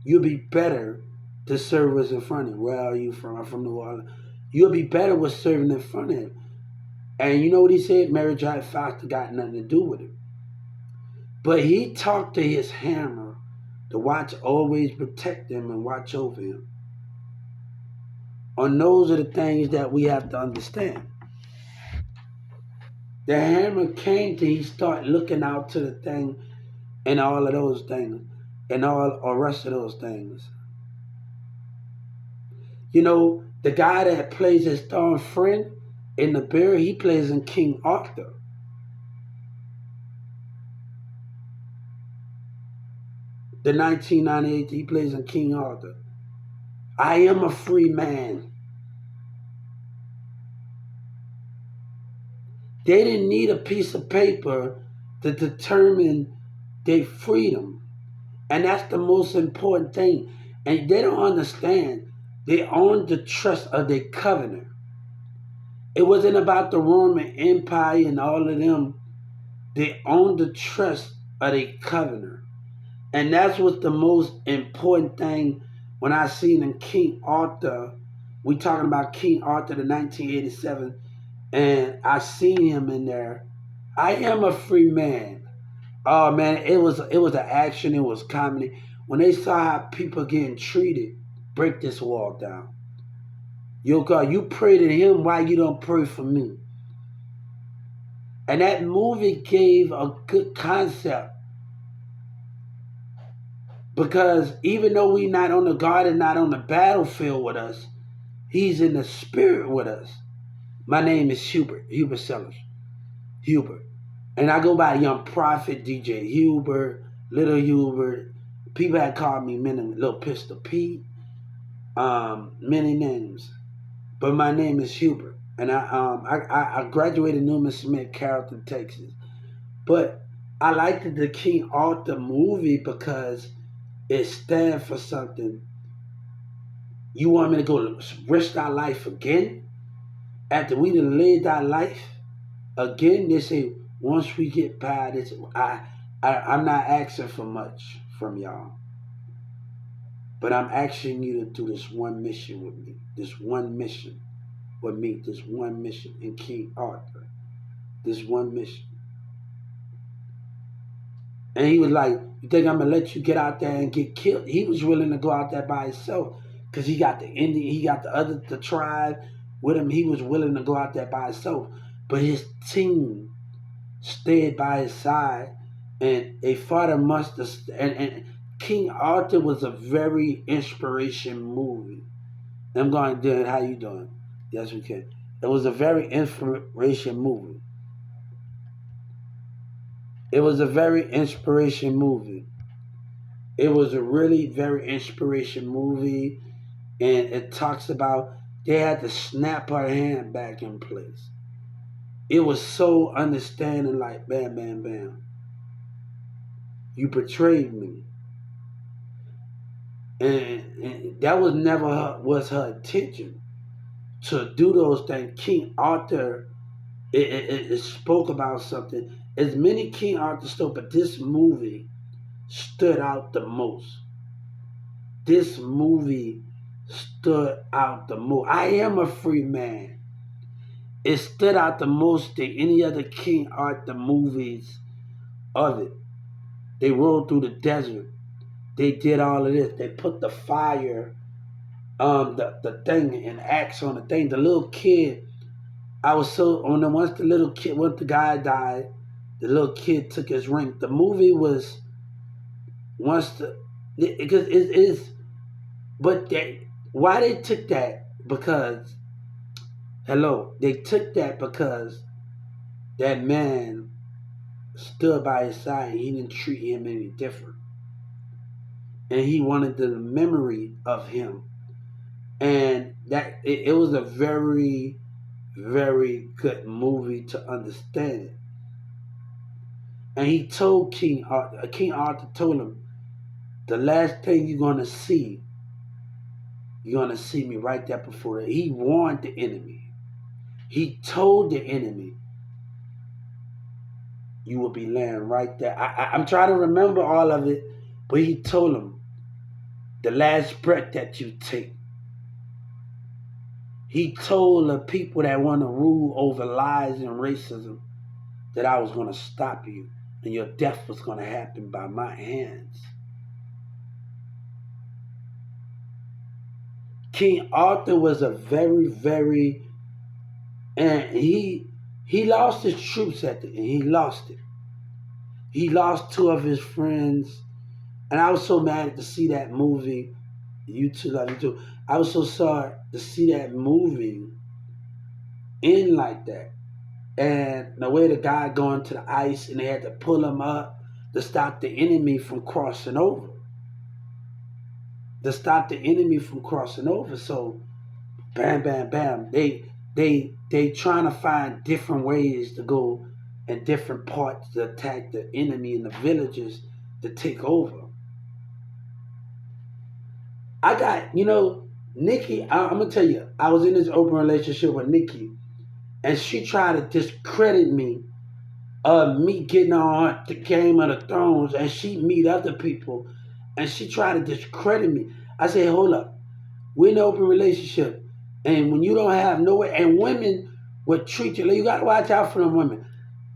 You'll be better to serve what's in front of you. Where are you from? I'm from New Orleans. You'll be better with serving in front of him. And you know what he said? Mary John Foster got nothing to do with it. But he talked to his hammer to watch, always protect him and watch over him. And those are the things that we have to understand. The hammer came to, he started looking out to the thing and all of those things and all the rest of those things. You know, the guy that plays his Thorn friend in the bear, he plays in King Arthur. The 1998, he plays in King Arthur. I am a free man. They didn't need a piece of paper to determine their freedom. And that's the most important thing. And they don't understand. They owned the trust of their covenant. It wasn't about the Roman Empire and all of them. They owned the trust of their covenant. And that's what's the most important thing when I seen in King Arthur. We talking about King Arthur, the 1987, and I seen him in there. I am a free man. Oh man, it was an action. It was comedy. When they saw how people getting treated, break this wall down. Yo, God, you pray to him. Why you don't pray for me? And that movie gave a good concept Because even though we not on the God and not on the battlefield with us, he's in the spirit with us. My name is Hubert Sellers. Hubert. And I go by Young Prophet, DJ Hubert, Little Hubert. People had called me Little Pistol Pete, many names. But my name is Hubert. And I graduated Newman Smith, Carrollton, Texas. But I liked the King Arthur movie because it stands for something. You want me to go risk our life again? After we done lived our life again, they say once we get by this, I'm not asking for much from y'all. But I'm asking you to do this one mission with me. This one mission with me. This one mission in King Arthur. This one mission. And he was like, you think I'm going to let you get out there and get killed? He was willing to go out there by himself because he got the Indian, he got the tribe with him. He was willing to go out there by himself. But his team stayed by his side and they fought amongst us. And King Arthur was a very inspiration movie. I'm going, Dylan, how you doing? Yes, we can. It was a very inspiration movie. It was a very inspiration movie. It was a really very inspiration movie, and it talks about they had to snap her hand back in place. It was so understanding, like bam, bam, bam. You betrayed me, and that was never her intention to do those things. King Arthur, it spoke about something. As many King Arthur stuff, but this movie stood out the most. This movie stood out the most. I am a free man. It stood out the most than any other King Arthur movies of it. They rode through the desert. They did all of this. They put the fire, the thing, and axe on the thing. The little kid, I was so on the once the guy died, the little kid took his ring. The movie was because it is, but why they took that? Because they took that because that man stood by his side. He didn't treat him any different, and he wanted the memory of him, and that it was a very, very good movie to understand it. And he told King Arthur told him, the last thing you're going to see me right there before that. He warned the enemy. He told the enemy, you will be laying right there. I'm trying to remember all of it, but he told him, the last breath that you take. He told the people that want to rule over lies and racism that I was going to stop you and your death was going to happen by my hands. King Arthur was a very, very, and he lost his troops at the end. He lost it. He lost two of his friends, and I was so mad to see that movie. You too, love you too. I was so sorry to see that movie end like that, and the way the guy going to the ice, and they had to pull him up to stop the enemy from crossing over. So, bam, bam, bam. They trying to find different ways to go and different parts to attack the enemy in the villages to take over. I got, Nikki, I'm going to tell you, I was in this open relationship with Nikki, and she tried to discredit me of me getting on the Game of the Thrones, and she meet other people, and she tried to discredit me. I said, hold up. We're in an open relationship, and when you don't have nowhere, and women would treat you, you got to watch out for them women.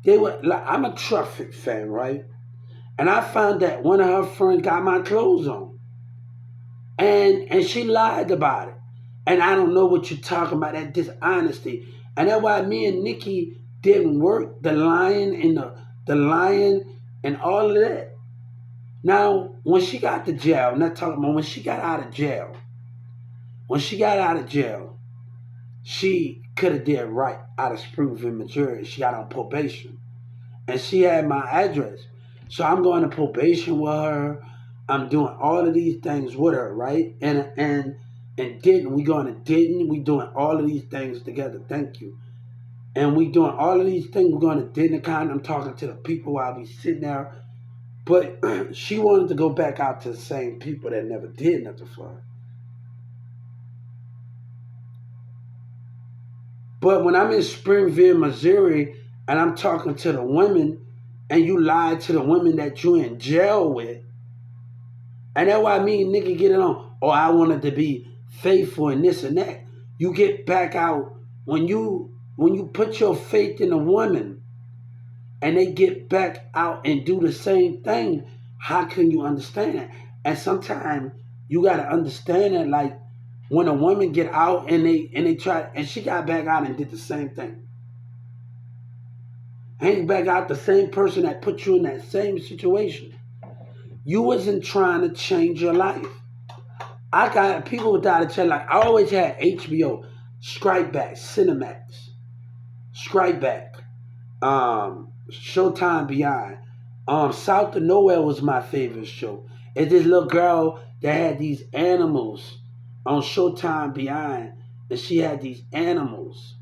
They were like, I'm a Traffic fan, right? And I found that one of her friends got my clothes on. And she lied about it. And I don't know what you're talking about, that dishonesty. And that's why me and Nikki didn't work, the lion and all of that. Now, when she got to jail, I'm not talking about when she got out of jail. When she got out of jail, she could have did right out of Springfield, Missouri. She got on probation, and she had my address. So I'm going to probation with her. I'm doing all of these things with her, right? And Denton, we going to Denton. We doing all of these things together. Thank you. And we doing all of these things. We're going to Denton County. I'm talking to the people while we sitting there. But she wanted to go back out to the same people that never did nothing for her. But when I'm in Springfield, Missouri, and I'm talking to the women, and you lie to the women that you in jail with, and that's why me and nigga get it on. Oh, I wanted to be faithful and this and that. You get back out when you put your faith in a woman, and they get back out and do the same thing. How can you understand that? And sometimes you gotta understand that, like when a woman get out and they try, and she got back out and did the same thing. Hang back out the same person that put you in that same situation. You wasn't trying to change your life. I got people without a check. Like I always had HBO, Strikeback, Cinemax, Strikeback, Showtime Beyond. South of Nowhere was my favorite show. It's this little girl that had these animals on Showtime Beyond, and she had these animals,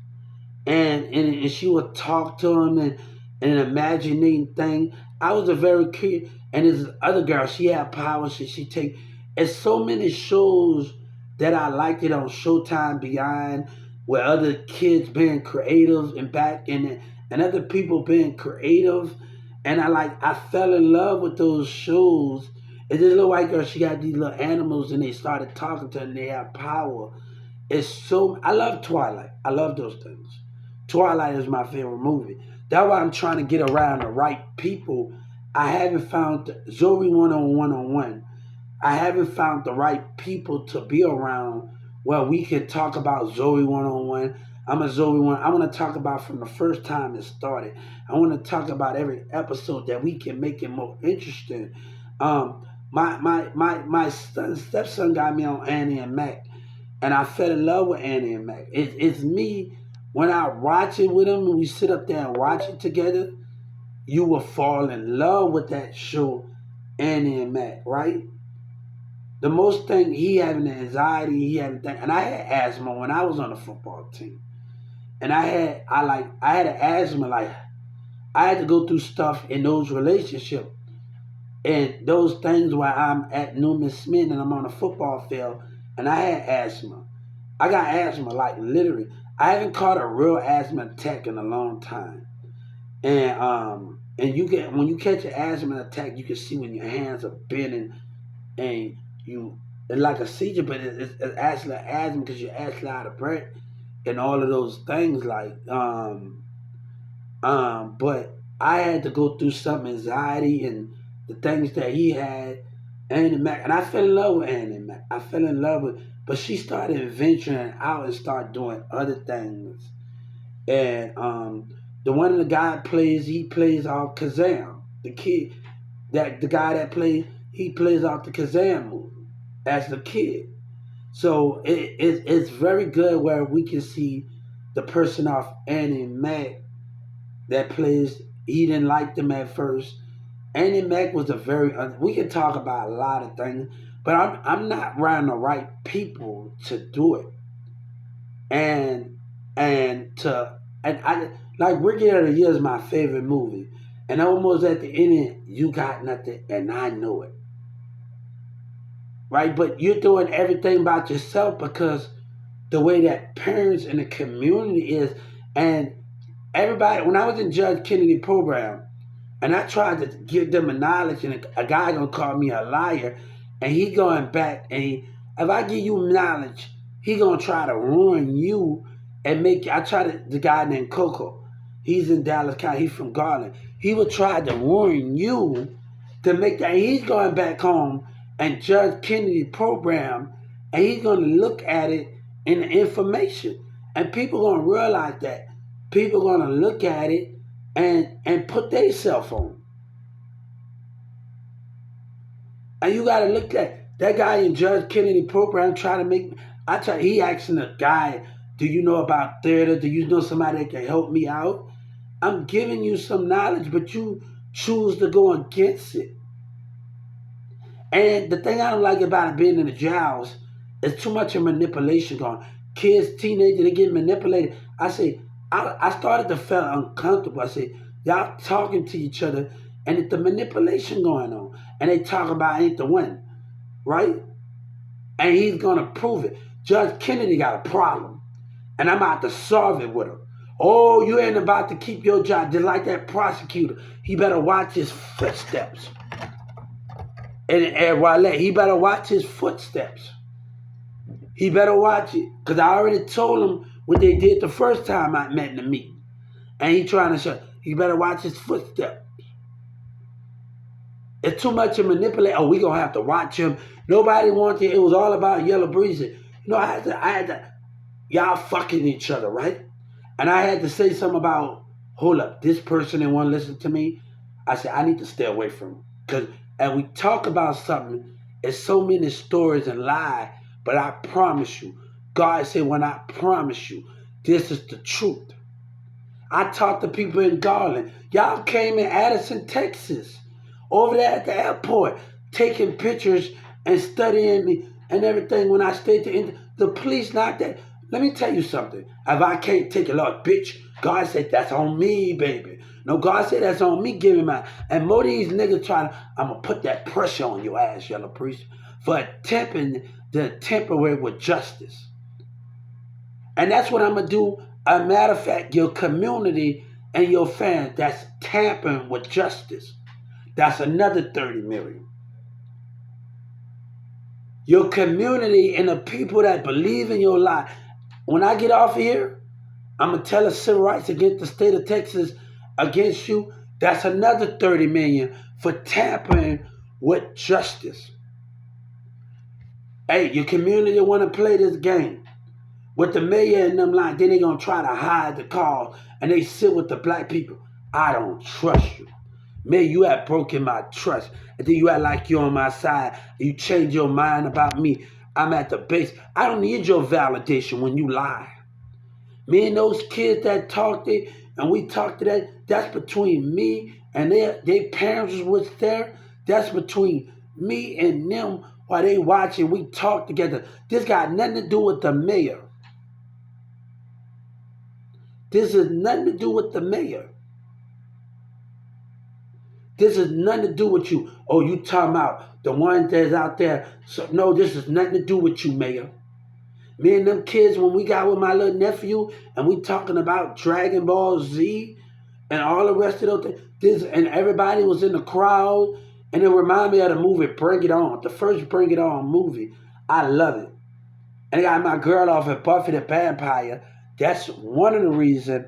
and she would talk to them and imagining thing. I was a very kid, and this other girl, she had powers. She take. It's so many shows that I liked it on Showtime Beyond, where other kids being creative and back in it, and other people being creative, and I fell in love with those shows. And this little white girl, she got these little animals, and they started talking to her, and they have power. It's so I love Twilight. I love those things. Twilight is my favorite movie. That's why I'm trying to get around the right people. I haven't found Zoe 101. I haven't found the right people to be around where we can talk about Zoe 101. I'm a Zoe 1. I want to talk about from the first time it started. I want to talk about every episode that we can make it more interesting. My stepson got me on Annie and Mac, and I fell in love with Annie and Mac. It's me when I watch it with him and we sit up there and watch it together. You will fall in love with that show, Annie and Mac, right? The most thing he having anxiety, he having thing, and I had asthma when I was on the football team, and I had an asthma, like I had to go through stuff in those relationships and those things where I'm at Newman Smith and I'm on the football field, and I had asthma. I got asthma, like literally. I haven't caught a real asthma attack in a long time, and you get when you catch an asthma attack, you can see when your hands are bending and it's like a seizure, but it's actually asthma because you're actually out of breath and all of those things. But I had to go through some anxiety and the things that he had, Annie Mac, and I fell in love with Annie Mac. I fell in love with, but she started venturing out and started doing other things. And the one of the guy plays, he plays off Kazam, the kid, that the guy that plays, he plays off the Kazam movie as the kid. So it's very good where we can see the person off Annie Mac that plays. He didn't like them at first. Annie Mac was a very. We can talk about a lot of things, but I'm not around the right people to do it, and and I like Ricky of the Year is my favorite movie, and almost at the end, you got nothing, and I know it, right? But you're doing everything about yourself because the way that parents in the community is, and everybody. When I was in Judge Kennedy program, and I tried to give them a knowledge, and a guy gonna call me a liar, and he going back, and if I give you knowledge, he gonna try to ruin you and make. I try to the guy named Coco. He's in Dallas County. He's from Garland. He would try to ruin you to make that. He's going back home and Judge Kennedy program, and he's gonna look at it in the information, and people gonna realize that. People gonna look at it and put their cell phone. And you gotta look at that guy in Judge Kennedy program trying to make. He asking the guy, "Do you know about theater? Do you know somebody that can help me out?" I'm giving you some knowledge, but you choose to go against it. And the thing I don't like about it being in the jails is too much of manipulation going. Kids, teenagers, they get manipulated. I started to feel uncomfortable. I say, y'all talking to each other, and it's the manipulation going on. And they talk about ain't the one, right? And he's gonna prove it. Judge Kennedy got a problem, and I'm about to solve it with him. Oh, you ain't about to keep your job. Just like that prosecutor, he better watch his footsteps. And Wale, he better watch his footsteps. He better watch it. Because I already told him what they did the first time I met in the meeting. And he trying to show, he better watch his footsteps. It's too much to manipulate. Oh, we going to have to watch him. Nobody wanted it. It was all about Yella Beezy. You know, I had to, y'all fucking each other, right? And I had to say something about, hold up, this person didn't want to listen to me. I said, I need to stay away from him. Because and we talk about something, it's so many stories and lie, but I promise you, God said, when I promise you, this is the truth. I talked to people in Garland. Y'all came in Addison, Texas, over there at the airport, taking pictures and studying me and everything when I stayed the police knocked that. Let me tell you something. If I can't take it, Lord, bitch, God said that's on me, baby. No, God said that's on me giving my. And more of these niggas trying to, I'm going to put that pressure on your ass, Yellow Priest, for attempting the temporary with justice. And that's what I'm going to do. A matter of fact, your community and your fans that's tampering with justice, that's another 30 million. Your community and the people that believe in your life. When I get off here, I'm going to tell the civil rights against the state of Texas against you. That's another 30 million for tampering with justice. Hey, your community want to play this game with the mayor and them like, then they going to try to hide the cause and they sit with the black people. I don't trust you. Mayor, you have broken my trust. And then you act like you're on my side. You change your mind about me. I'm at the base. I don't need your validation when you lie. Me and those kids that talked it, and we talked to that, that's between me and their parents was there. That's between me and them while they watching, we talk together. This got nothing to do with the mayor. This has nothing to do with the mayor. This has nothing to do with you. Oh, you talking about the one that's out there. So, no, this has nothing to do with you, mayor. Me and them kids, when we got with my little nephew and we talking about Dragon Ball Z and all the rest of those things, and everybody was in the crowd, and it reminded me of the movie Bring It On, the first Bring It On movie. I love it. And I got my girl off at Buffy the Vampire. That's one of the reasons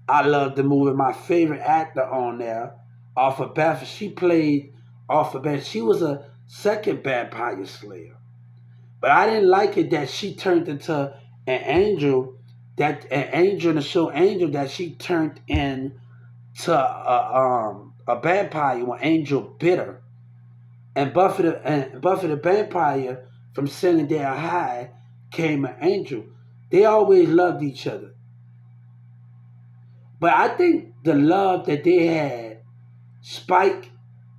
I love the movie. My favorite actor on there, off of Buffy, she played off of Buffy. She was a second vampire slayer. But I didn't like it that she turned into an angel in the show Angel, that she turned into a vampire when Angel bit her. And Buffy the Vampire from Sunnydale High came an angel. They always loved each other. But I think the love that they had, Spike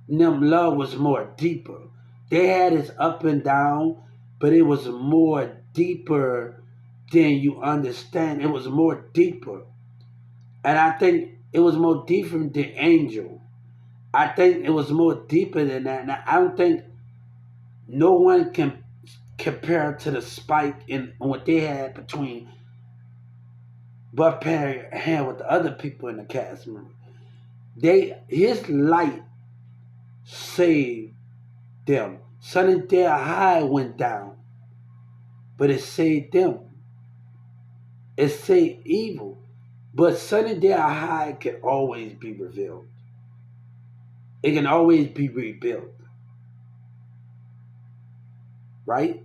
and them love was more deeper. They had its up and down, but it was more deeper than you understand. It was more deeper. And I think it was more deeper than Angel. I think it was more deeper than that. And I don't think no one can compare to the Spike in what they had between Buff Perry had with the other people in the cast member. His light saved them. Sunnydale High went down, but it saved them. It saved evil, but Sunnydale High can always be revealed. It can always be rebuilt, right?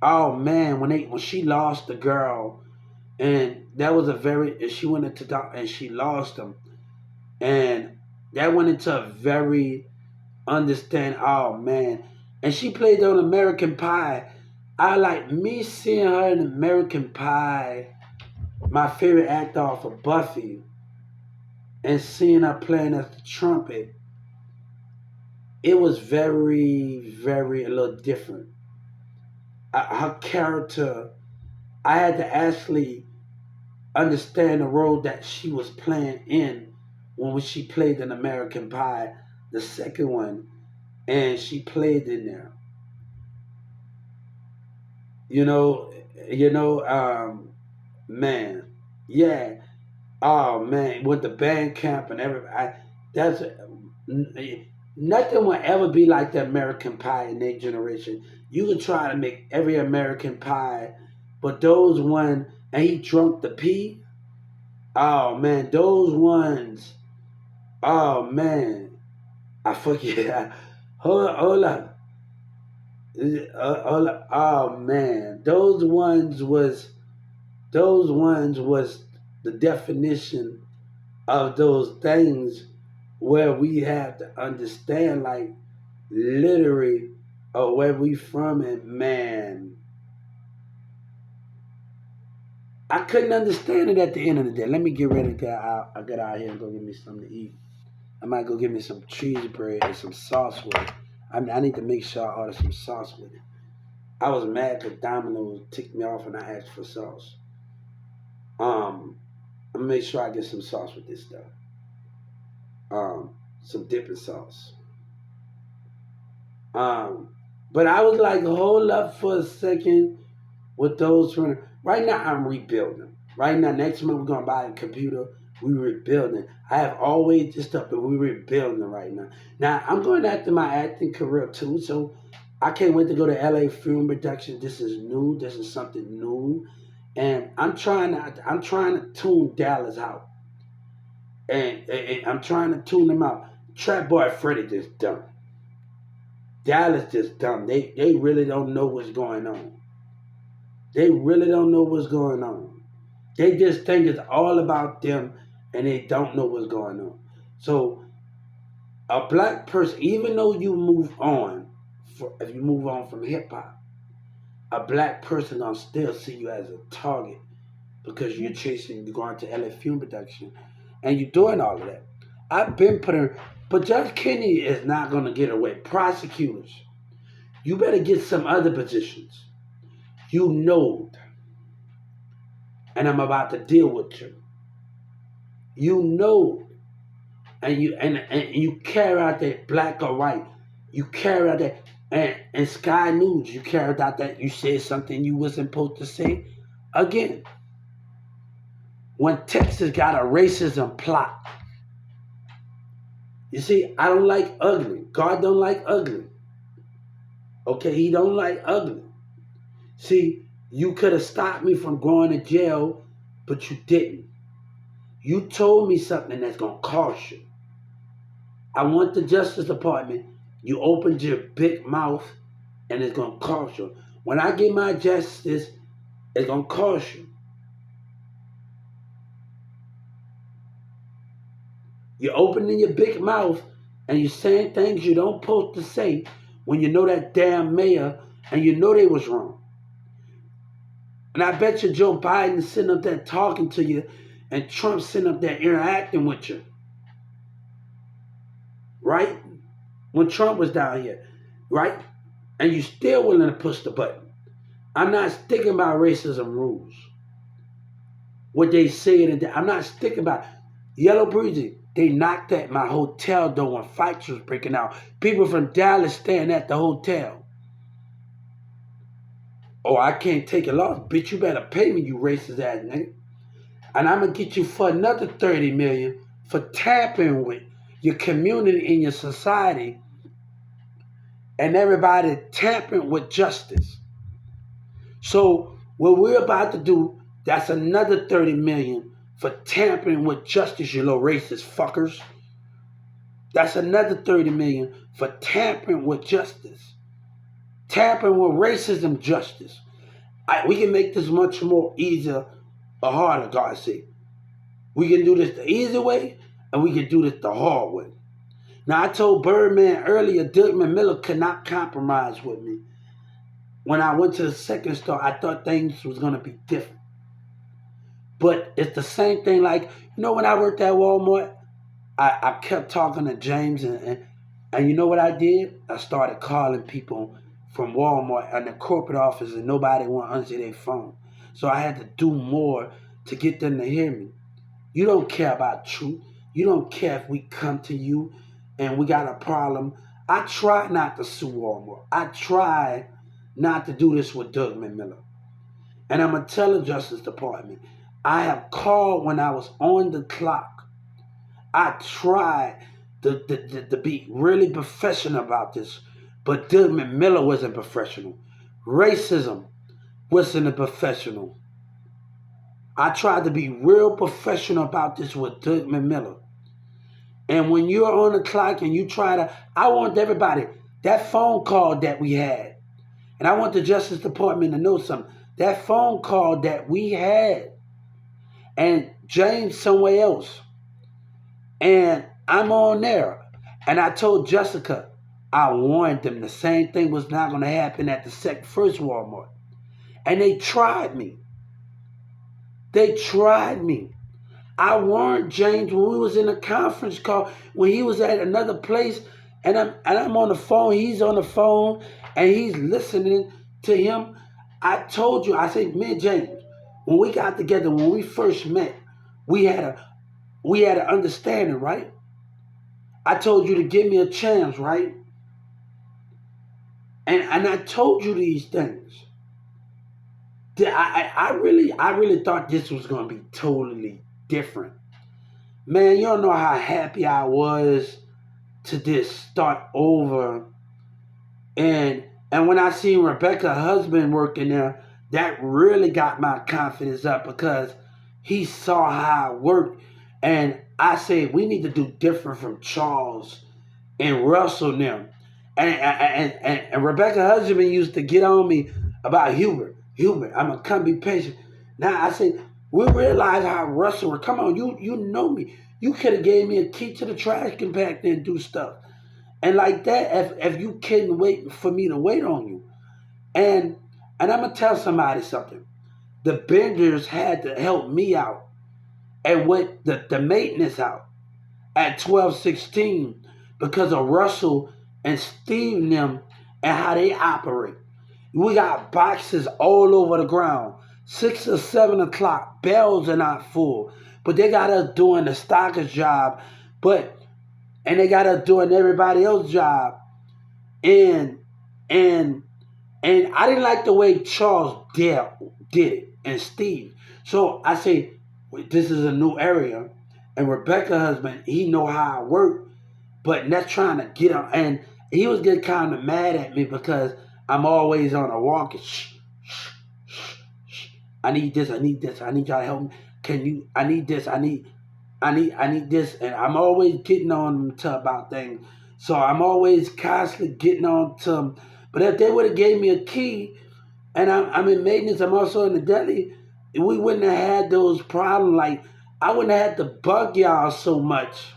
Oh man, when she lost the girl, and that was she went into doctor and she lost him, and that went into a very understand. Oh man, And she played on American Pie. I like me seeing her in American Pie, my favorite actor off of Buffy, and seeing her playing at the trumpet. It was very, very a little different. Her character, I had to actually understand the role that she was playing in when she played in American Pie, the second one, and she played in there. You know, man, yeah. Oh man, with the band camp and everybody, that's nothing will ever be like the American Pie in their generation. You can try to make every American Pie, but those one and he drunk the pee. Oh man, those ones. Oh man, I forget. Hold up. Hold up. Oh man, those ones was the definition of those things where we have to understand, like literally, where we from, and man, I couldn't understand it at the end of the day. Let me get ready to get out. I get out here and go get me something to eat. I might go get me some cheese bread and some sauce with it. I need to make sure I order some sauce with it. I was mad because Domino's ticked me off and I asked for sauce. I'm gonna make sure I get some sauce with this stuff. Some dipping sauce. Um, but I was like, hold up for a second with those. Right now, I'm rebuilding. Right now, next month we're gonna buy a computer. We rebuilding. I have always this stuff, but we're rebuilding right now. Now I'm going after my acting career too, so I can't wait to go to LA Film Production. This is new. This is something new, and I'm trying to tune Dallas out, and I'm trying to tune them out. Trap Boy Freddy just dumb. Dallas just dumb. They really don't know what's going on. They really don't know what's going on. They just think it's all about them and they don't know what's going on. So a black person, even though you move on, if you move on from hip hop, a black person gonna still see you as a target because you're going to LA Film Production and you're doing all of that. I've been putting, but Judge Kennedy is not gonna get away. Prosecutors, you better get some other positions. You know, and I'm about to deal with you. You know, and you carry out that black or white. You carry out that and Sky News. You carried out that you said something you wasn't supposed to say. Again, when Texas got a racism plot, you see, I don't like ugly. God don't like ugly. Okay, He don't like ugly. See, you could have stopped me from going to jail, but you didn't. You told me something that's gonna cost you. I want the Justice Department. You opened your big mouth, and it's gonna cost you. When I get my justice, it's gonna cost you. You're opening your big mouth, and you're saying things you don't supposed to say when you know that damn mayor, and you know they was wrong. And I bet you Joe Biden sitting up there talking to you, and Trump sitting up there interacting with you, right? When Trump was down here, right? And you still willing to push the button. I'm not sticking by racism rules. What they said, and I'm not sticking by Yellow Breezy. They knocked at my hotel door when fights was breaking out. People from Dallas staying at the hotel. Oh, I can't take a loss. Bitch, you better pay me, you racist ass nigga. And I'm going to get you for another $30 million for tampering with your community and your society and everybody tampering with justice. So what we're about to do, that's another $30 million for tampering with justice, you little racist fuckers. That's another $30 million for tampering with justice. Tampering with racism justice. We can make this much more easier or harder, God say. We can do this the easy way, and we can do this the hard way. Now, I told Birdman earlier, Dougman Miller could not compromise with me. When I went to the second store, I thought things was going to be different. But it's the same thing like, when I worked at Walmart, I kept talking to James, and you know what I did? I started calling people from Walmart and the corporate office, and nobody would answer their phone. So I had to do more to get them to hear me. You don't care about truth. You don't care if we come to you and we got a problem. I try not to sue Walmart. I try not to do this with Dougman Miller. And I'm going to tell the Justice Department, I have called when I was on the clock. I tried to be really professional about this, but Dougman Miller wasn't professional. Racism wasn't professional. I tried to be real professional about this with Dougman Miller. And when you're on the clock and you I want everybody, that phone call that we had, and I want the Justice Department to know something, that phone call that we had, and James somewhere else, and I'm on there, and I told Jessica, I warned them the same thing was not going to happen at the first Walmart. And they tried me. They tried me. I warned James when we was in a conference call, when he was at another place, and I'm on the phone, he's on the phone, and he's listening to him. I told you, I said, me and James, when we got together, when we first met, we had an understanding, right? I told you to give me a chance, right? And I told you these things. I really thought this was going to be totally different. Man, you don't know how happy I was to just start over. And when I seen Rebecca's husband working there, that really got my confidence up because he saw how I worked. And I said, we need to do different from Charles and Russell now. And Rebecca's husband used to get on me about Hubert, I'm going to come be patient. Now I said, we realize how Russell, come on, you know me. You could have gave me a key to the trash compactor and do stuff. And like that, if you couldn't wait for me to wait on you. And I'm going to tell somebody something. The Benders had to help me out and with the maintenance out at 1216 because of Russell and Steve and them and how they operate. We got boxes all over the ground. 6 or 7 o'clock, bells are not full. But they got us doing the stockers job, and they got us doing everybody else's job. And I didn't like the way Charles did it, and Steve. So I say, this is a new area. And Rebecca's husband, he know how I work, but that's trying to get him. And he was getting kind of mad at me because I'm always on a walk. I need this. I need this. I need y'all to help me. I need this. I need this. And I'm always getting on them to about things. So I'm always constantly getting on to them. But if they would have gave me a key, and I'm in maintenance, I'm also in the deli, we wouldn't have had those problems. Like, I wouldn't have had to bug y'all so much.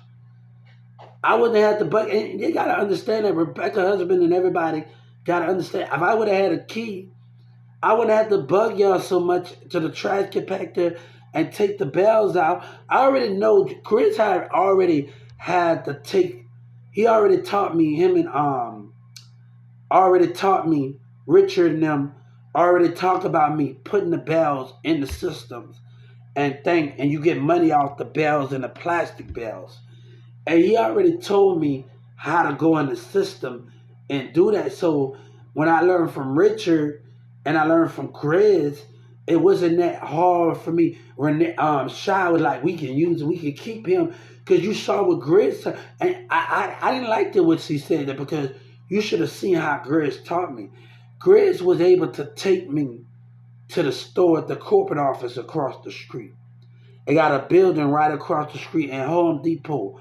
I wouldn't have had to bug. And you got to understand that Rebecca's husband and everybody got to understand. If I would have had a key, I wouldn't have to bug y'all so much to the trash compactor and take the bells out. I already know Chris had already had to take. He already taught me, already taught me, Richard and them already talk about me putting the bells in the systems and you get money off the bells and the plastic bells. And he already told me how to go in the system and do that. So when I learned from Richard and I learned from Chris, it wasn't that hard for me. Shy was like, we can keep him. Because you saw what Chris, and I didn't like that what she said that because you should have seen how Chris taught me. Chris was able to take me to the store at the corporate office across the street. They got a building right across the street in Home Depot.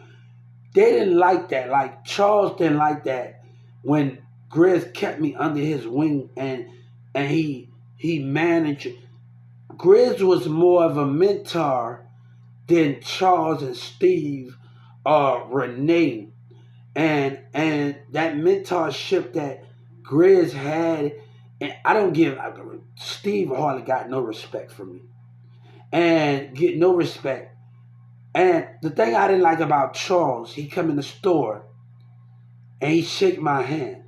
They didn't like that. Like Charles didn't like that when Chris kept me under his wing and he managed. Grizz was more of a mentor than Charles and Steve or Renee. And that mentorship that Grizz had, and I don't give Steve hardly got no respect for me, and get no respect. And the thing I didn't like about Charles, he come in the store and he shake my hand.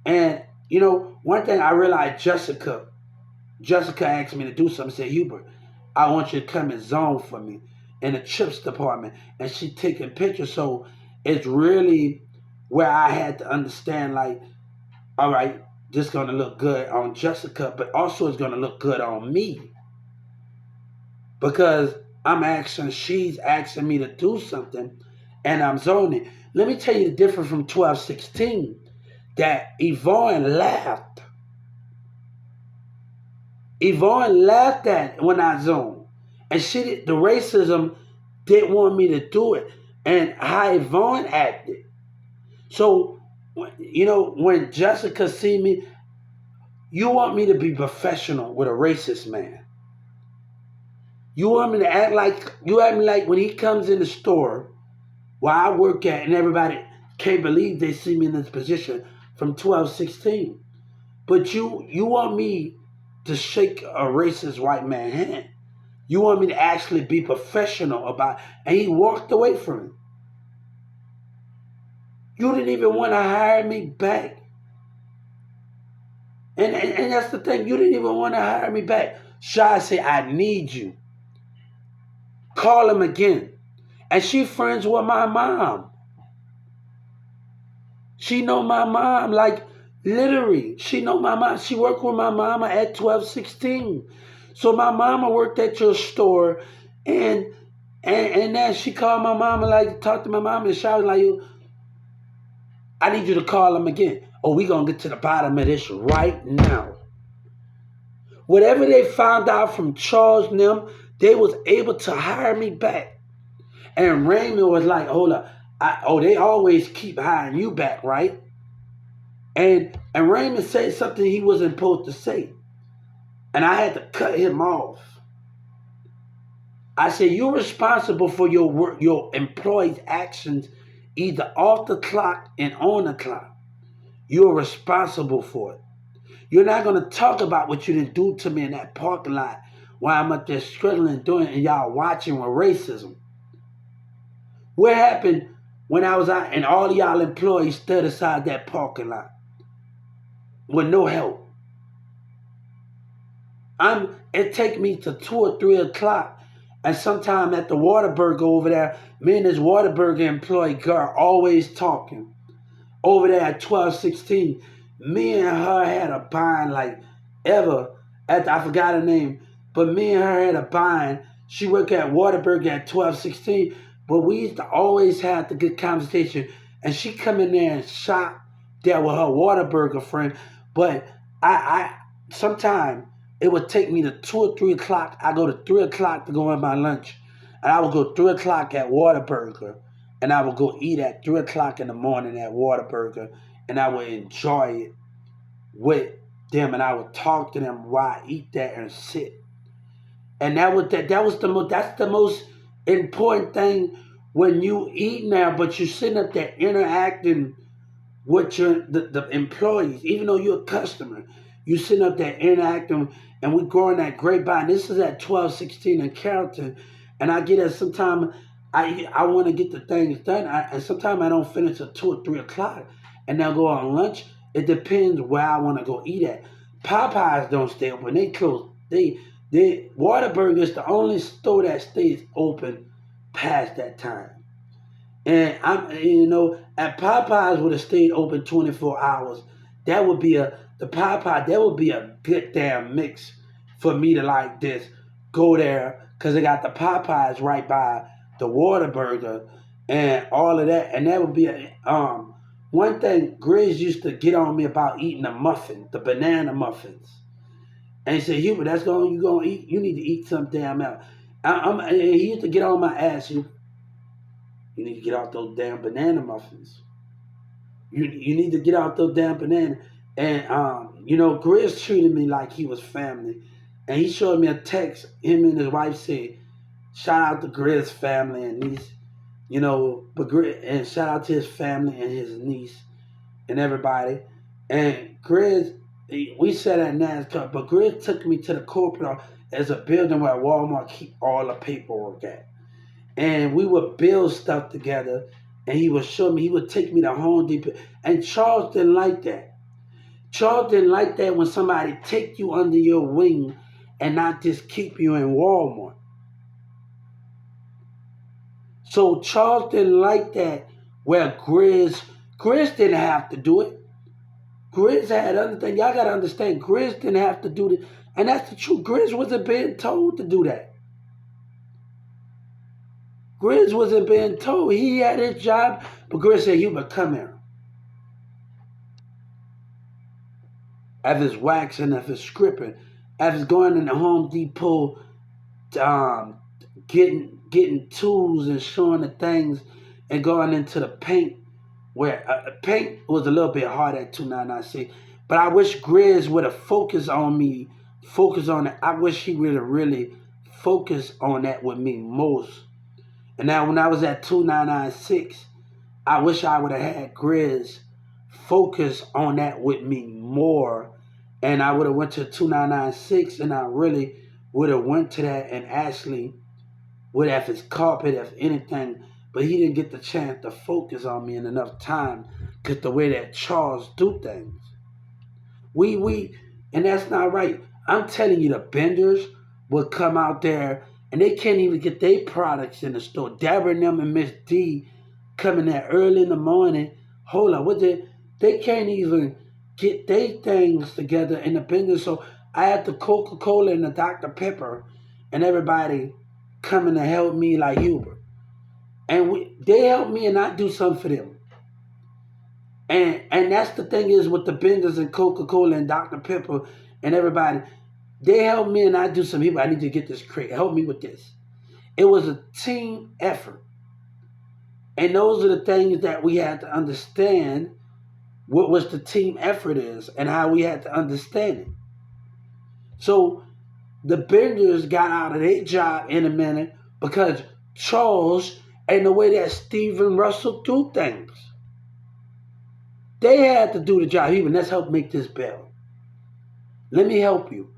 And one thing I realized, Jessica asked me to do something. Said, Hubert, I want you to come and zone for me in the chips department, and she taking pictures. So it's really where I had to understand, like, all right, this is gonna look good on Jessica, but also it's gonna look good on me because she's asking me to do something, and I'm zoning. Let me tell you the difference from 1216. That Yvonne laughed. Yvonne laughed at when I zoned, and the racism didn't want me to do it, and how Yvonne acted. So, when Jessica see me, you want me to be professional with a racist man. You want me to act like when he comes in the store where I work at, and everybody can't believe they see me in this position from 1216. But you want me to shake a racist white man's hand. You want me to actually be professional about it. And he walked away from it. You didn't even want to hire me back. And that's the thing. You didn't even want to hire me back. Shy said, I need you. Call him again. And she friends with my mom. She know my mom, like, literally. She know my mom. She worked with my mama at 1216. So my mama worked at your store, and then she called my mama, like, talked to my mama, and she was like, I need you to call him again. Oh, we gonna get to the bottom of this right now. Whatever they found out from Charles and them, they was able to hire me back. And Raymond was like, hold up. They always keep hiring you back, right? And Raymond said something he wasn't supposed to say. And I had to cut him off. I said, you're responsible for your employees' actions either off the clock and on the clock. You're responsible for it. You're not going to talk about what you didn't do to me in that parking lot while I'm up there struggling doing it and y'all watching with racism. What happened when I was out and all y'all employees stood aside that parking lot with no help? It take me to 2 or 3 o'clock, and sometime at the Whataburger over there, me and this Whataburger employee girl always talking. Over there at 1216, me and her had a bind like ever. I forgot her name, but me and her had a bind. She worked at Whataburger at 1216, but we used to always have the good conversation. And she come in there and shop there with her Whataburger friend. But I sometimes it would take me to 2 or 3 o'clock. I go to 3 o'clock to go in my lunch, and I would go 3 o'clock at Whataburger. And I would go eat at 3 o'clock in the morning at Whataburger, and I would enjoy it with them, and I would talk to them while I eat there and sit. And that's the most important thing when you eat now, but you're sitting up there interacting with the employees, even though you're a customer. You sitting up there interacting, and we're growing that grapevine. This is at 1216 in Carrollton, and I get at sometime. I want to get the things done, and sometimes I don't finish till 2 or 3 o'clock, and I'll go on lunch. It depends where I want to go eat at. Popeyes don't stay open; they close. They Whataburger is the only store that stays open past that time. And at Popeyes would have stayed open 24 hours. That would be that would be a good damn mix for me to like this. Go there because they got the Popeyes right by the Whataburger and all of that, and that would be one thing. Grizz used to get on me about eating the banana muffins, and he said, Hubert, you gonna eat? You need to eat some damn else. And he used to get on my ass. You need to get out those damn banana muffins. You need to get out those damn bananas. And Grizz treated me like he was family, and he showed me a text. Him and his wife said, shout out to Grizz family and But and shout out to his family and his niece and everybody. And Grizz, we said at NASCAR, but Grizz took me to the corporate as a building where Walmart keep all the paperwork at. And we would build stuff together, and he would show me, he would take me to Home Depot. And Charles didn't like that. Charles didn't like that when somebody take you under your wing and not just keep you in Walmart. So Charles didn't like that where Grizz didn't have to do it. Grizz had other things. Y'all got to understand, Grizz didn't have to do it. And that's the truth. Grizz wasn't being told to do that. Grizz wasn't being told. He had his job, but Grizz said, Hubert, come here. If it's waxing, if it's scripting, if it's going in the Home Depot, getting tools and showing the things and going into the paint, where paint was a little bit hard at 299C. But I wish Grizz would have focused on it. I wish he would have really focused on that with me most. And now when I was at 2996, I wish I would have had Grizz focus on that with me more. And I would have went to 2996 and I really would have went to that and actually would have his carpet, if anything. But he didn't get the chance to focus on me in enough time because the way that Charles do things. And that's not right. I'm telling you, the Benders will come out there and they can't even get their products in the store. Deborah and them and Miss D coming there early in the morning. Hold on, they can't even get their things together in the Benders. So I had the Coca-Cola and the Dr. Pepper and everybody coming to help me like Hubert. And they help me and I do something for them. And that's the thing is with the Benders and Coca-Cola and Dr. Pepper and everybody, they help me and I do some people. I need to get this crate. Help me with this. It was a team effort. And those are the things that we had to understand what was the team effort is and how we had to understand it. So the Benders got out of their job in a minute because Charles and the way that Stephen Russell do things. They had to do the job. Even let's help make this bell. Let me help you.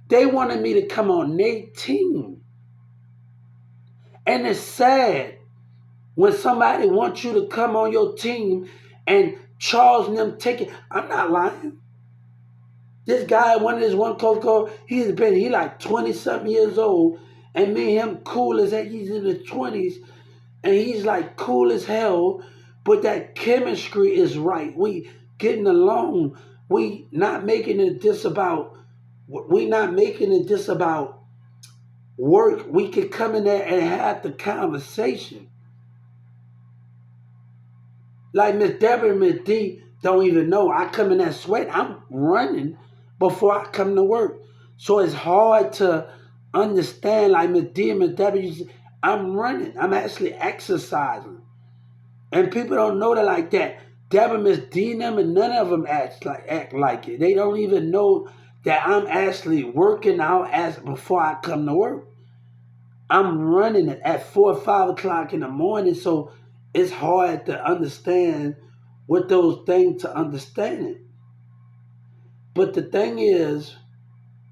They wanted me to come on their team. And it's sad when somebody wants you to come on your team and Charles and them take it. I'm not lying. This guy, one coach, he like 20-something years old, and me and him cool as that. He's in his 20s, and he's like cool as hell, but that chemistry is right. We getting along. We not making it just about work. We could come in there and have the conversation. Like Miss Deborah and Miss D don't even know. I come in that sweat. I'm running before I come to work. So it's hard to understand. Like Miss D and Miss Deborah, I'm running. I'm actually exercising. And people don't know that like that. Deborah, Miss D and them, and none of them act like it. They don't even know that I'm actually working out before I come to work. I'm running it at 4 or 5 o'clock in the morning, so it's hard to understand what those things to understand it. But the thing is,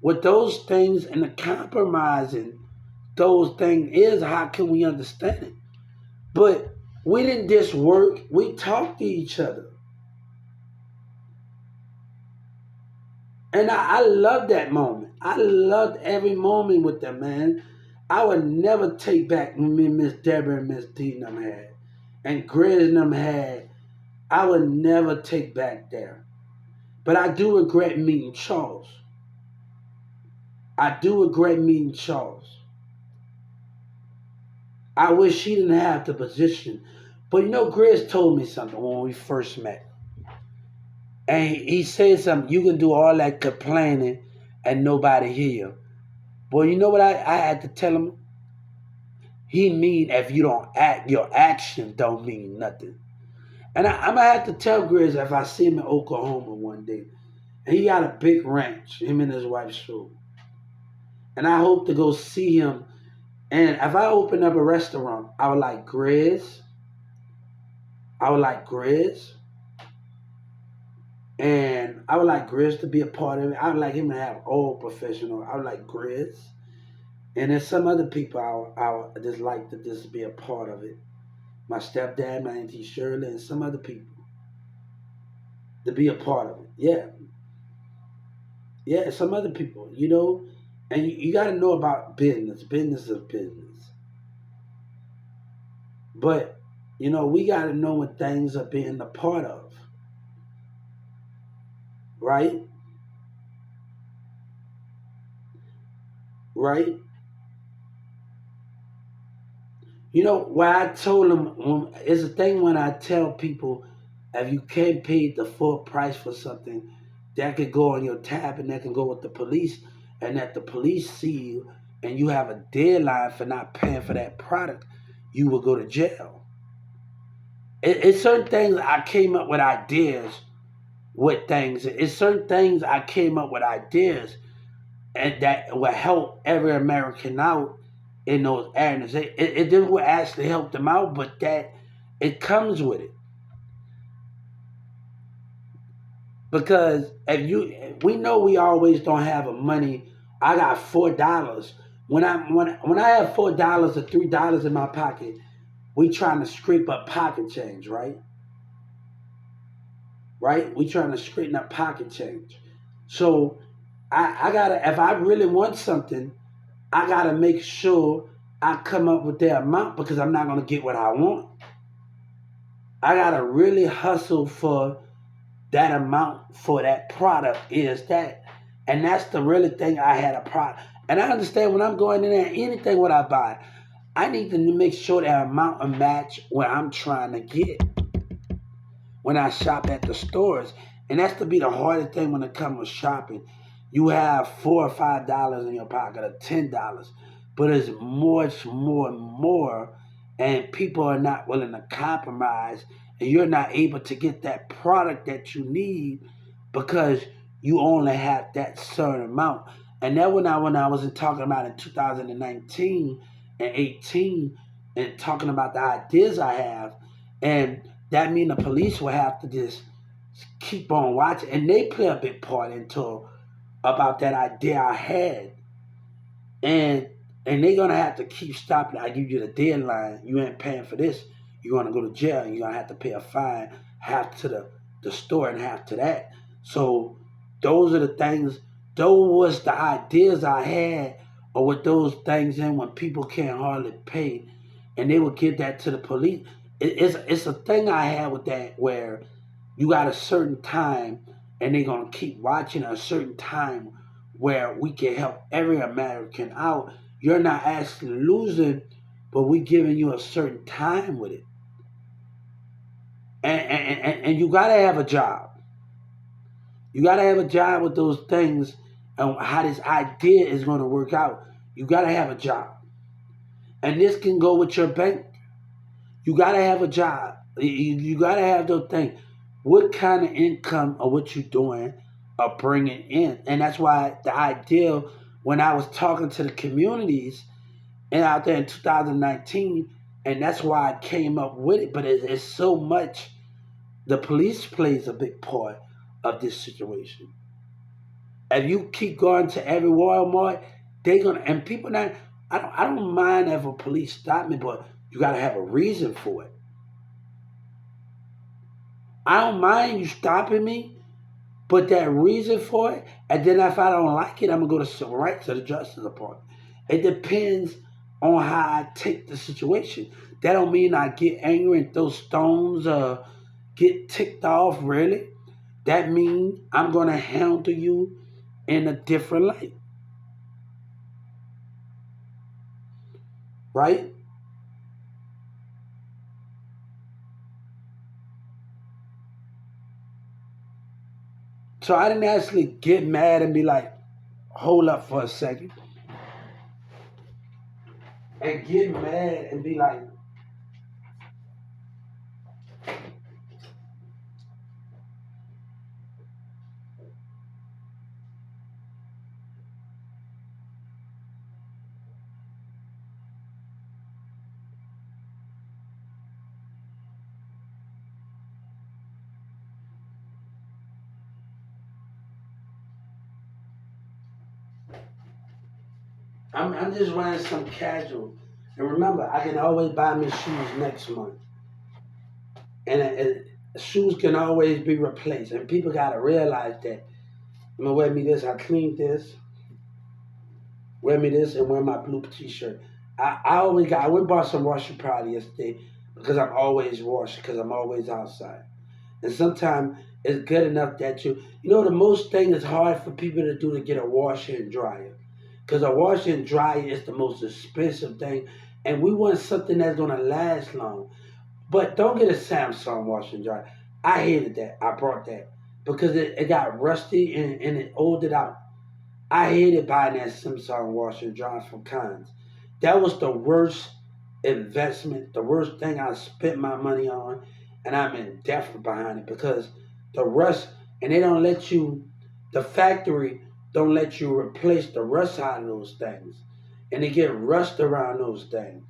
with those things and the compromising, those things is how can we understand it? But we didn't just work, we talked to each other. And I love that moment. I loved every moment with them, man. I would never take back when me and Miss Deborah and Miss D and them had. And Grizz and them had. I would never take back there. But I do regret meeting Charles. I do regret meeting Charles. I wish he didn't have the position. But Grizz told me something when we first met. And he said something, you can do all that complaining and nobody hear you. Well, you know what I had to tell him? He mean if you don't act, your action don't mean nothing. And I'm going to have to tell Grizz if I see him in Oklahoma one day. And he got a big ranch, him and his wife Sue. And I hope to go see him And if I open up a restaurant, I would like Grizz. I would like Grizz. And I would like Grizz to be a part of it. I would like him to have all professional. I would like Grizz. And there's some other people I would just like to just be a part of it. My stepdad, my auntie Shirley, and some other people to be a part of it. Yeah, yeah, some other people, and you got to know about business. Business is business. But, we got to know what things are being a part of, right? Right? Why I told them, it's a thing when I tell people, if you can't pay the full price for something, that could go on your tab and that can go with the police, and that the police see you and you have a deadline for not paying for that product, you will go to jail. It's certain things I came up with ideas with things. It's certain things I came up with ideas and that will help every American out in those areas. It didn't actually help them out, but that it comes with it. Because we know we always don't have a money. I got $4. When I have $4 or $3 in my pocket, we trying to scrape up pocket change, right? Right? We trying to straighten up pocket change. So I gotta, if I really want something, I gotta make sure I come up with that amount because I'm not gonna get what I want. I gotta really hustle for that amount for that product is that. And that's the really thing I had a product. And I understand when I'm going in there, anything what I buy, I need to make sure that amount of match what I'm trying to get when I shop at the stores. And that's to be the hardest thing when it comes to shopping. You have $4 or $5 in your pocket or $10, but it's much more and more, and people are not willing to compromise, and you're not able to get that product that you need because you only have that certain amount. And that when I was talking about in 2019 and 18 and talking about the ideas I have, and that mean the police will have to just keep on watching, and they play a big part into about that idea I had, and they're gonna have to keep stopping. I give you the deadline. You ain't paying for this. You're gonna go to jail. You're gonna have to pay a fine, half to the store and half to that. So those are the things. Those was the ideas I had, or with those things in when people can't hardly pay, and they would give that to the police. It's a thing I had with that where you got a certain time, and they're gonna keep watching a certain time where we can help every American out. You're not actually losing, but we giving you a certain time with it. And you gotta have a job. You gotta have a job with those things and how this idea is gonna work out. You gotta have a job. And this can go with your bank. You gotta have a job. You gotta have those things. What kind of income or what you doing are bringing in? And that's why the idea when I was talking to the communities and out there in 2019, and that's why I came up with it. But it's so much. The police plays a big part of this situation. If you keep going to every Walmart, they gonna and people not. I don't mind if a police stop me, but you gotta have a reason for it. I don't mind you stopping me, but that reason for it, and then if I don't like it, I'm gonna go to civil rights or the justice department. It depends on how I take the situation. That don't mean I get angry and throw stones or get ticked off. Really, that means I'm gonna handle you in a different light, right? So I didn't actually get mad and be like, hold up for a second, and get mad and be like, I'm just wearing some casual. And remember, I can always buy me shoes next month. And shoes can always be replaced. And people got to realize that. I'm going to wear me this. I cleaned this. Wear me this and wear my blue t-shirt. I went and bought some washer powder yesterday because I'm always washing because I'm always outside. And sometimes it's good enough that the most thing is hard for people to do to get a washer and dryer. Because a washer and dryer is the most expensive thing. And we want something that's going to last long. But don't get a Samsung washer and dryer. I hated that. I brought that because it got rusty and it old it out. I hated buying that Samsung washer and dryer from Cons. That was the worst investment, the worst thing I spent my money on, and I'm in debt behind it because the rust, and they don't let you, the factory don't let you replace the rust out of those things, and they get rust around those things.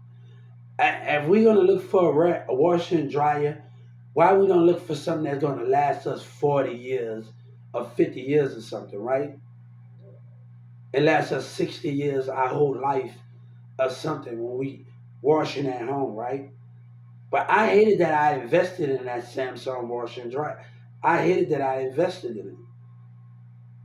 If we're gonna look for a washer and dryer, why we don't look for something that's gonna last us 40 years or 50 years or something, right? It lasts us 60 years, our whole life, or something when we washing at home, right? But I hated that I invested in that Samsung washer and dryer. I hated that I invested in it.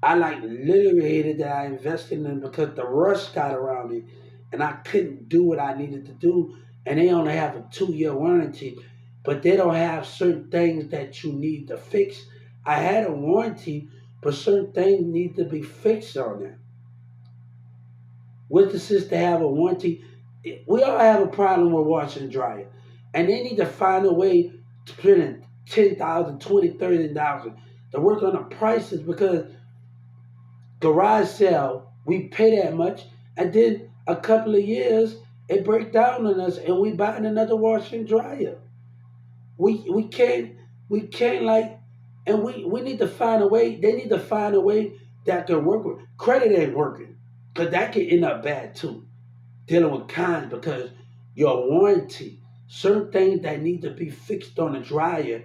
I like literally hated that I invested in it because the rust got around it and I couldn't do what I needed to do. And they only have a 2 year warranty, but they don't have certain things that you need to fix. I had a warranty, but certain things need to be fixed on it. Witnesses to have a warranty. We all have a problem with washer and dryer. And they need to find a way to put in 10,000, 20, 30,000 to work on the prices because garage sale, we pay that much, and then a couple of years it breaks down on us and we buying another washer and dryer. We can't like and we need to find a way, they need to find a way that can work with credit ain't working. Cause that can end up bad too. Dealing with cons because your warranty, certain things that need to be fixed on the dryer,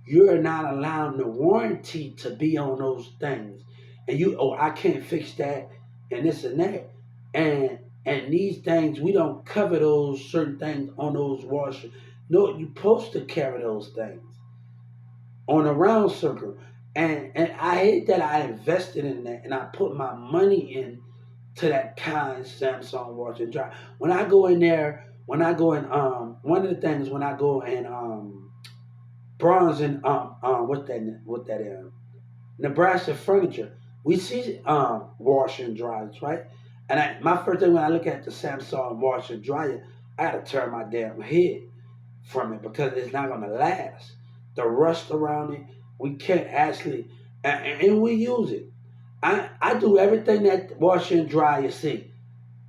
you're not allowing the warranty to be on those things. And I can't fix that and this and that. And these things, we don't cover those certain things on those washers. No, you're supposed to carry those things on a round circle. And I hate that I invested in that and I put my money in to that kind Samsung washer and dryer. When I go in there, when I go in one of the things when I go in bronze and what that is Nebraska furniture, we see washer and dryers, right? And my first thing when I look at the Samsung washer and dryer, I gotta turn my damn head from it because it's not gonna last. The rust around it, we can't actually, and we use it. I do everything that washer and dryer say.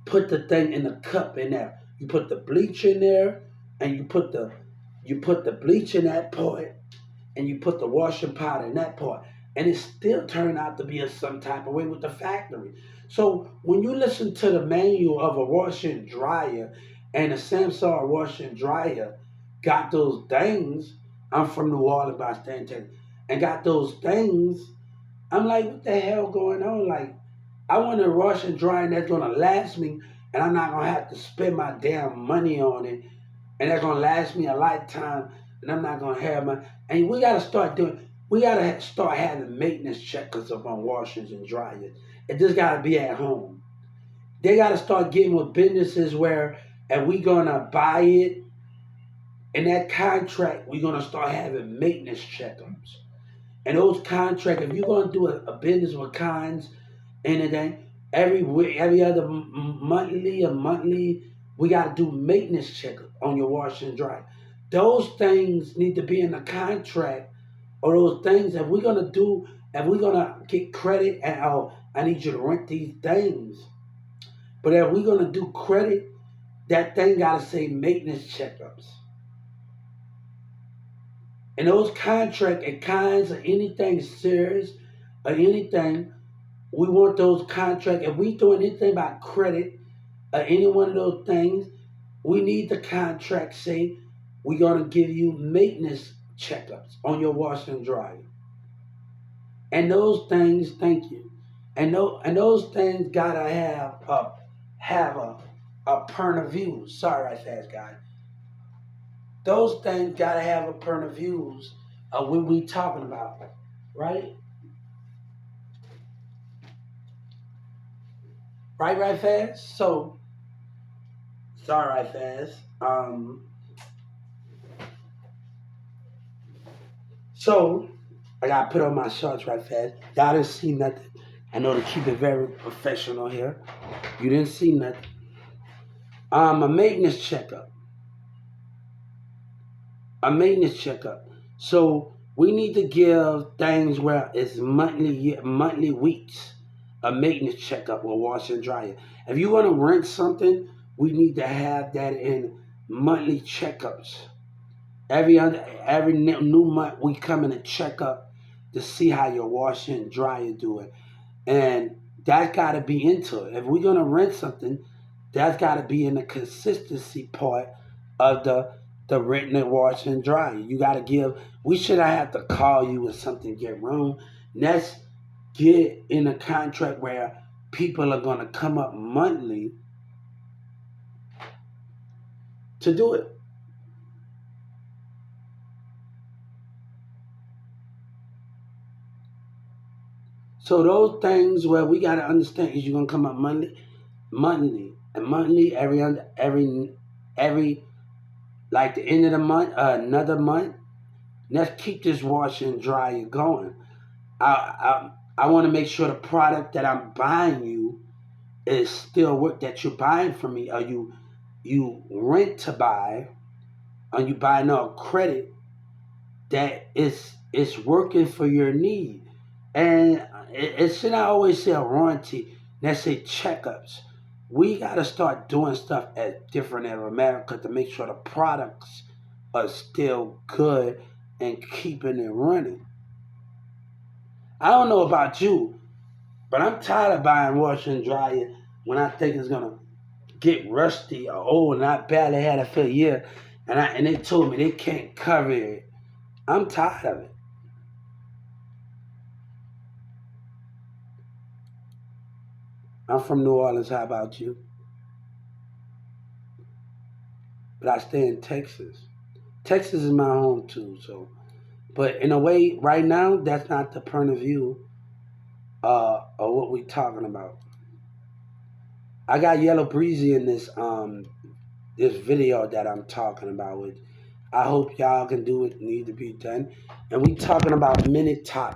Put the thing in the cup in there. You put the bleach in there, and you put the bleach in that part, and you put the washing powder in that part, and it still turned out to be some type of way with the factory. So when you listen to the manual of a washer and dryer, and a Samsung washer and dryer got those things. I'm from New Orleans by Stanton, and got those things. I'm like, what the hell going on? Like, I want a wash and dry that's gonna last me, and I'm not gonna have to spend my damn money on it, and that's gonna last me a lifetime, and I'm not gonna have my. And we gotta start doing. We gotta start having maintenance checkers up on washers and dryers. It just gotta be at home. They gotta start getting with businesses where, and we gonna buy it. In that contract, we're gonna start having maintenance checkups. And those contracts, if you're gonna do a business with kinds, anything, every other monthly, we gotta do maintenance checkup on your washer and dry. Those things need to be in the contract, or those things if we're gonna get credit, and I need you to rent these things. But if we're gonna do credit, that thing gotta say maintenance checkups. And those contract and kinds of anything serious or anything, we want those contract. If we doing anything about credit or any one of those things, we need the contract say we're gonna give you maintenance checkups on your washer and dryer. And those things, thank you. And those things gotta have have a point of view. Sorry, right fast, guys. Those things gotta have a point of views of what we talking about, right? Right fast. So sorry, right fast. So I gotta put on my shorts right fast. Y'all didn't see nothing. I know to keep it very professional here. You didn't see nothing. A maintenance checkup. A maintenance checkup. So we need to give things where it's monthly weeks. A maintenance checkup with wash and dryer. If you want to rent something, we need to have that in monthly checkups. Every new month we come in and check up to see how your washer and dryer doing, and that got to be into it. If we're gonna rent something, that's got to be in the consistency part of the renting and washing and drying. You got to give. We should have to call you when something get wrong. Let's get in a contract where people are gonna come up monthly to do it. So those things where we got to understand is you're gonna come up monthly every like the end of the month, another month. Let's keep this washer and dryer going. I want to make sure the product that I'm buying you is still work that you're buying from me. Or you rent to buy, or you buy no credit that is working for your need. And it should not always say a warranty. Let's say checkups. We got to start doing stuff at different in America to make sure the products are still good and keeping it running. I don't know about you, but I'm tired of buying washer and dryer when I think it's gonna get rusty or old, and I barely had it for a year, and they told me they can't cover it. I'm tired of it. I'm from New Orleans. How about you? But I stay in Texas. Texas is my home too. So, but in a way, right now, that's not the point of view of what we talking about. I got Yellow Breezy in this video that I'm talking about. With I hope y'all can do what need to be done. And we talking about minute top